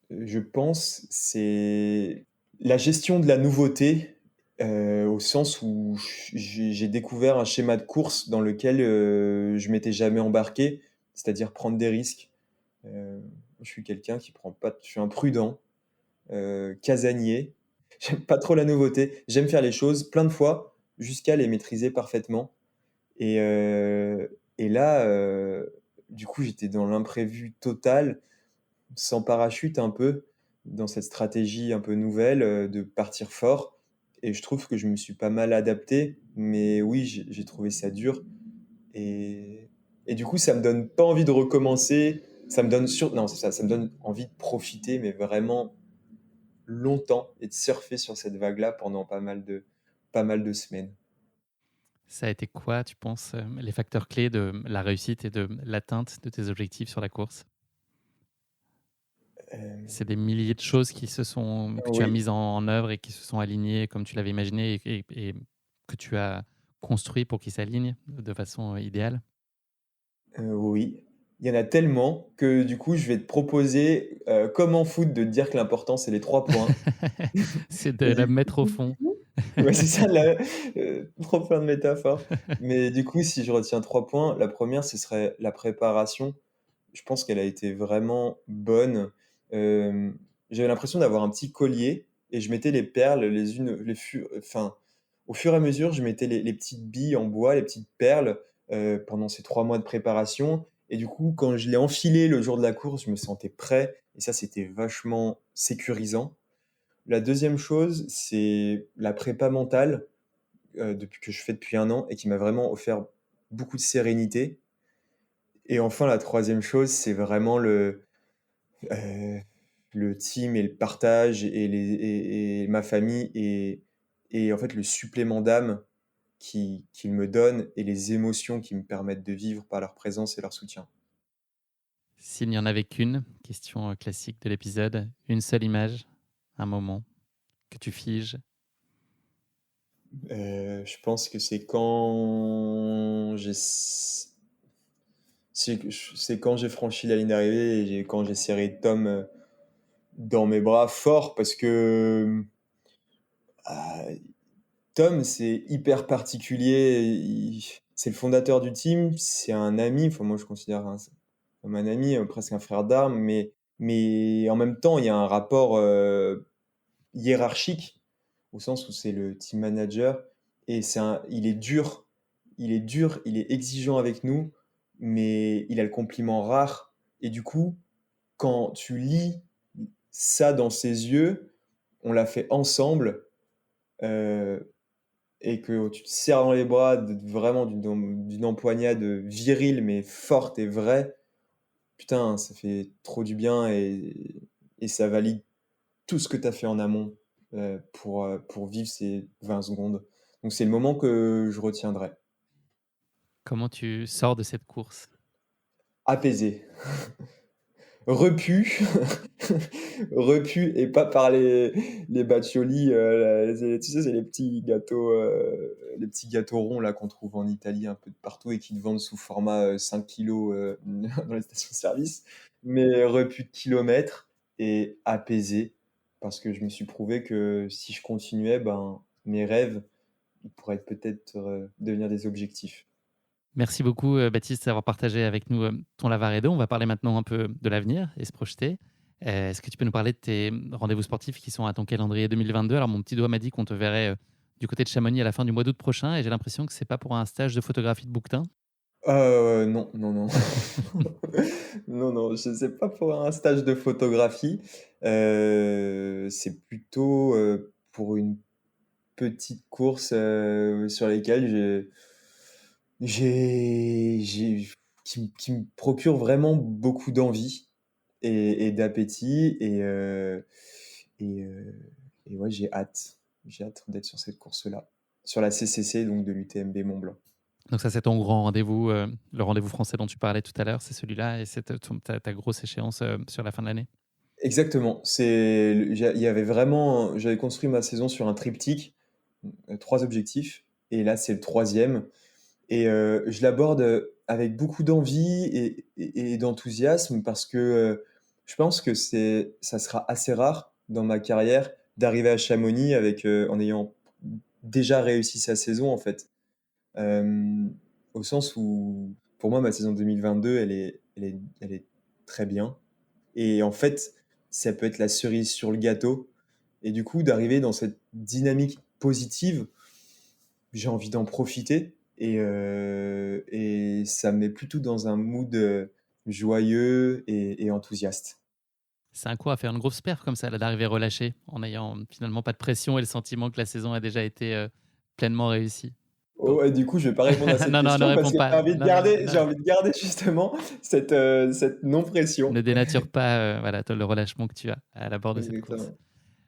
je pense, c'est la gestion de la nouveauté, au sens où j'ai découvert un schéma de course dans lequel, je m'étais jamais embarqué, c'est-à-dire prendre des risques. Je suis quelqu'un qui prend pas je suis un prudent, casanier. J'aime pas trop la nouveauté. J'aime faire les choses plein de fois jusqu'à les maîtriser parfaitement et là, du coup, j'étais dans l'imprévu total, sans parachute un peu, dans cette stratégie un peu nouvelle, de partir fort et je trouve que je me suis pas mal adapté, mais oui, j'ai trouvé ça dur et du coup, ça me donne pas envie de recommencer. Ça me donne non, c'est ça, ça me donne envie de profiter, mais vraiment longtemps et de surfer sur cette vague-là pendant pas mal de semaines. Ça a été quoi, tu penses, les facteurs clés de la réussite et de l'atteinte de tes objectifs sur la course? C'est des milliers de choses que tu as Oui, mises en œuvre et qui se sont alignées comme tu l'avais imaginé et que tu as construit pour qu'ils s'alignent de façon idéale? oui. Il y en a tellement que du coup, je vais te proposer, comme en foot, de te dire que l'important, c'est les 3 points C'est de et la du mettre au coup fond. ouais, c'est ça trop plein de métaphores. Mais du coup, si je retiens 3 points, la première ce serait la préparation. Je pense qu'elle a été vraiment bonne. Hem, J'avais l'impression d'avoir un petit collier et je mettais les perles les unes les fu enfin, au fur et à mesure, je mettais les petites billes en bois, les petites perles, pendant ces 3 mois de préparation et du coup, quand je l'ai enfilé le jour de la course, je me sentais prêt et ça, c'était vachement sécurisant. La deuxième chose, c'est la prépa mentale, que je fais depuis 1 an et qui m'a vraiment offert beaucoup de sérénité et enfin, la troisième chose, c'est vraiment Heu, le team et le partage et ma famille et en fait le supplément d'âme qu'ils me donnent et les émotions qu'ils me permettent de vivre par leur présence et leur soutien. S'il n'y en avait qu'une, question, classique de l'épisode, une seule image, un moment que tu figes? Je pense que c'est quand j'ai s c'est quand j'ai franchi la ligne d'arrivée et quand j'ai serré Tom, dans mes bras fort parce que, ah, Tom, c'est hyper particulier. C'est le fondateur du team, c'est un ami. Enfin, moi, je considère comme un ami, presque un frère d'armes, mais en même temps, il y a un rapport hiérarchique au sens où c'est le team manager et il est exigeant avec nous, mais il a le compliment rare. Et du coup, quand tu lis ça dans ses yeux, on l'a fait ensemble. euh, et que tu te serres dans les bras vraiment d'une empoignade virile mais forte et vraie, putain, ça fait trop du bien et ça valide tout ce que tu as fait en amont pour vivre ces 20 secondes. Donc c'est le moment que je retiendrai. Comment tu sors de cette course? Apaisé. Repu, repu et pas par les battioli, tu sais, c'est les petits gâteaux ronds là qu'on trouve en Italie un peu de partout et qui te vendent sous format 5 kilos dans les stations-service, mais repu de kilomètres et apaisé parce que je me suis prouvé que si je continuais, ben, mes rêves, ils pourraient peut-être devenir des objectifs. Merci beaucoup, Baptiste, d'avoir partagé avec nous, ton Lavaredo. On va parler maintenant un peu de l'avenir et se projeter. Est-ce que tu peux nous parler de tes rendez-vous sportifs qui sont à ton calendrier 2022? Alors, mon petit doigt m'a dit qu'on te verrait, du côté de Chamonix à la fin du mois d'août prochain et j'ai l'impression que c'est pas pour un stage de photographie de bouquetin? Non, non, non. Non, non, je sais pas pour un stage de photographie, c'est plutôt, pour une petite course, sur lesquelles j'ai qui me procure vraiment beaucoup d'envie et d'appétit et heu et ouais, j'ai hâte. J'ai hâte d'être sur cette course-là, sur la CCC donc de l'UTMB Mont-Blanc. Donc ça, c'est ton grand rendez-vous, le rendez-vous français dont tu parlais tout à l'heure, c'est celui-là et c'est ta grosse échéance, sur la fin de l'année? Exactement. Il y avait vraiment, j'avais construit ma saison sur un triptyque, 3 objectifs, et là c'est le troisième. Et je l'aborde avec beaucoup d'envie et d'enthousiasme parce que je pense que ça sera assez rare dans ma carrière d'arriver à Chamonix en ayant déjà réussi sa saison en fait. Euh, Au sens où pour moi ma saison 2022 elle est très bien. Et en fait ça peut être la cerise sur le gâteau. Et du coup d'arriver dans cette dynamique positive, j'ai envie d'en profiter et ça me met plutôt dans un mood joyeux et enthousiaste. C'est un coup à faire une grosse perf comme ça, là, d'arriver relâché, en ayant finalement pas de pression et le sentiment que la saison a déjà été pleinement réussie. Bon. Oh, et du coup, je vais pas répondre à cette Non, non, ne question parce réponds que pas. Non, non, j'ai non. envie de garder justement cette non-pression. Ne dénature pas voilà, le relâchement que tu as à l'abord de cette course. Exactement.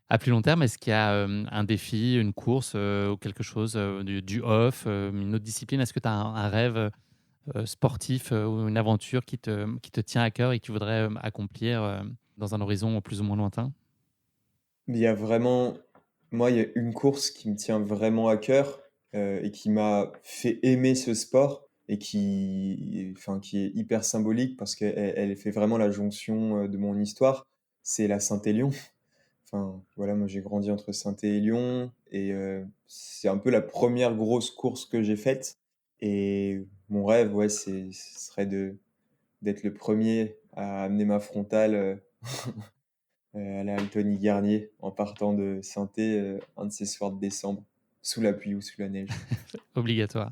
À plus long terme, est-ce qu'il y a un défi, une course ou quelque chose du off, une autre discipline? Est-ce que tu as un rêve sportif ou une aventure qui te tient à cœur et que tu voudrais accomplir dans un horizon plus ou moins lointain? Mais il y a une course qui me tient vraiment à cœur et qui m'a fait aimer ce sport et qui est hyper symbolique parce qu'elle fait vraiment la jonction de mon histoire. C'est la Saint-Élion. Enfin, voilà, moi j'ai grandi entre Saint-Étienne et Lyon et c'est un peu la première grosse course que j'ai faite. Et mon rêve, ouais, ce serait d'être le premier à amener ma frontale à la Anthony Garnier en partant de Saint-Étienne un de ces soirs de décembre, sous la pluie ou sous la neige. Obligatoire.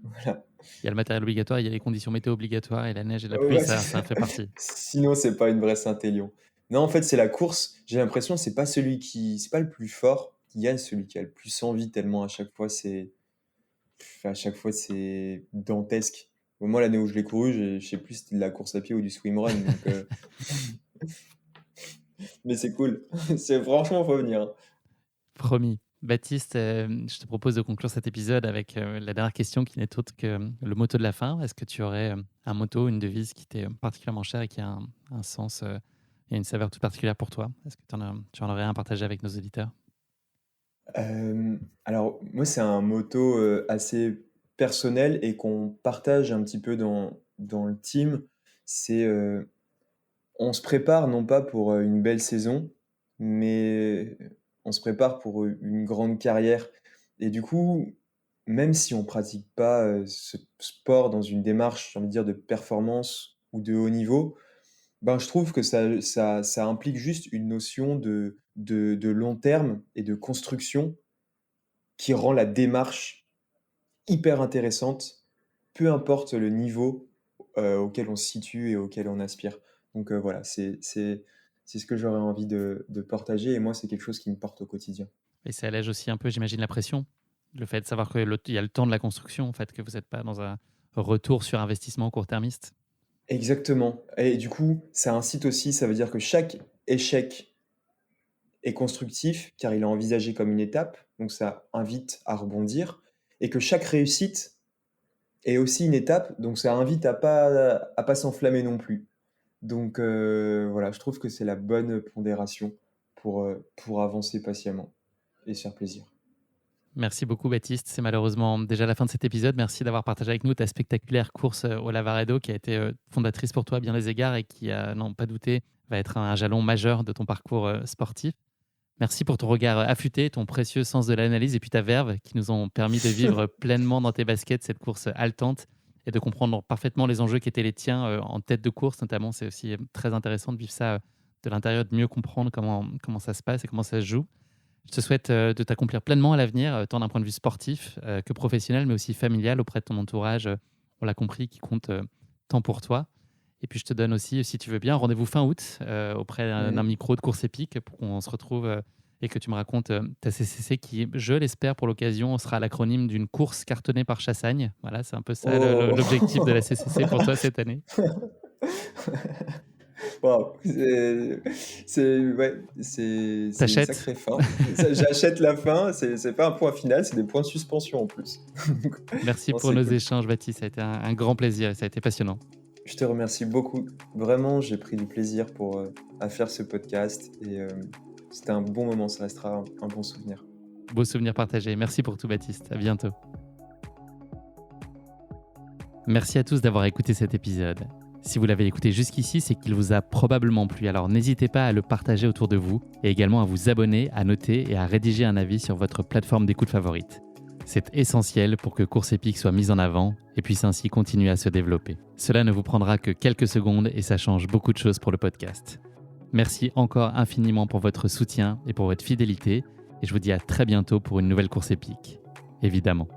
Voilà. Il y a le matériel obligatoire, il y a les conditions météo obligatoires et la neige et la pluie, Ouais, ça fait partie. sinon, c'est pas une vraie Saint-Élion. Non, en fait, c'est la course. J'ai l'impression que c'est pas le plus fort qui gagne, celui qui a le plus envie, tellement à chaque fois, c'est dantesque. Moi, l'année où je l'ai couru, je sais plus si c'était de la course à pied ou du swimrun, donc mais c'est cool. Franchement, faut venir, hein. Promis. Baptiste, je te propose de conclure cet épisode avec la dernière question qui n'est autre que le motto de la fin. Est-ce que tu aurais un motto, une devise qui t'est particulièrement chère et qui a un sens et une saveur toute particulière pour toi? Est-ce que tu en aurais un à partager avec nos auditeurs? Alors moi, c'est un motto assez personnel et qu'on partage un petit peu dans le team. C'est on se prépare non pas pour une belle saison, mais on se prépare pour une grande carrière. Et du coup, même si on pratique pas ce sport dans une démarche, j'ai envie de dire, de performance ou de haut niveau, ben, je trouve que ça implique juste une notion de long terme et de construction qui rend la démarche hyper intéressante, peu importe le niveau auquel on se situe et auquel on aspire. Donc voilà, c'est ce que j'aurais envie de partager et moi, c'est quelque chose qui me porte au quotidien. Et ça allège aussi un peu, j'imagine, la pression. Le fait de savoir qu'il y a le temps de la construction, en fait, que vous n'êtes pas dans un retour sur investissement court-termiste. Exactement. Et du coup, ça incite aussi, ça veut dire que chaque échec est constructif car il est envisagé comme une étape, donc ça invite à rebondir, et que chaque réussite est aussi une étape, donc ça invite à pas s'enflammer non plus. Donc voilà, je trouve que c'est la bonne pondération pour avancer patiemment et se faire plaisir. Merci beaucoup, Baptiste. C'est malheureusement déjà la fin de cet épisode. Merci d'avoir partagé avec nous ta spectaculaire course au Lavaredo qui a été fondatrice pour toi à bien des égards et qui, n'en pas douter, va être un jalon majeur de ton parcours sportif. Merci pour ton regard affûté, ton précieux sens de l'analyse et puis ta verve qui nous ont permis de vivre pleinement dans tes baskets cette course haletante et de comprendre parfaitement les enjeux qui étaient les tiens en tête de course notamment. C'est aussi très intéressant de vivre ça de l'intérieur, de mieux comprendre comment ça se passe et comment ça se joue. Je te souhaite de t'accomplir pleinement à l'avenir, tant d'un point de vue sportif que professionnel, mais aussi familial auprès de ton entourage, on l'a compris, qui compte tant pour toi. Et puis je te donne aussi, si tu veux bien, rendez-vous fin août auprès d'un Mmh. micro de course épique pour qu'on se retrouve et que tu me racontes ta CCC qui, je l'espère pour l'occasion, sera l'acronyme d'une course cartonnée par Chassagne. Voilà, c'est un peu ça l'objectif de la Oh! CCC pour toi cette année. Waouh! C'est une T'achètes. sacrée fin. Ça, j'achète la fin, c'est pas un point final, c'est des points de suspension en plus. Donc Merci non, pour c'est nos cool. échanges, Baptiste. Ça a été un grand plaisir et ça a été passionnant. Je te remercie beaucoup. Vraiment, j'ai pris du plaisir à faire ce podcast et c'était un bon moment, ça restera un bon souvenir. Beau souvenir partagé. Merci pour tout, Baptiste. À bientôt. Merci à tous d'avoir écouté cet épisode. Si vous l'avez écouté jusqu'ici, c'est qu'il vous a probablement plu. Alors n'hésitez pas à le partager autour de vous et également à vous abonner, à noter et à rédiger un avis sur votre plateforme d'écoute favorite. C'est essentiel pour que Course Épique soit mise en avant et puisse ainsi continuer à se développer. Cela ne vous prendra que quelques secondes et ça change beaucoup de choses pour le podcast. Merci encore infiniment pour votre soutien et pour votre fidélité et je vous dis à très bientôt pour une nouvelle Course Épique. Évidemment.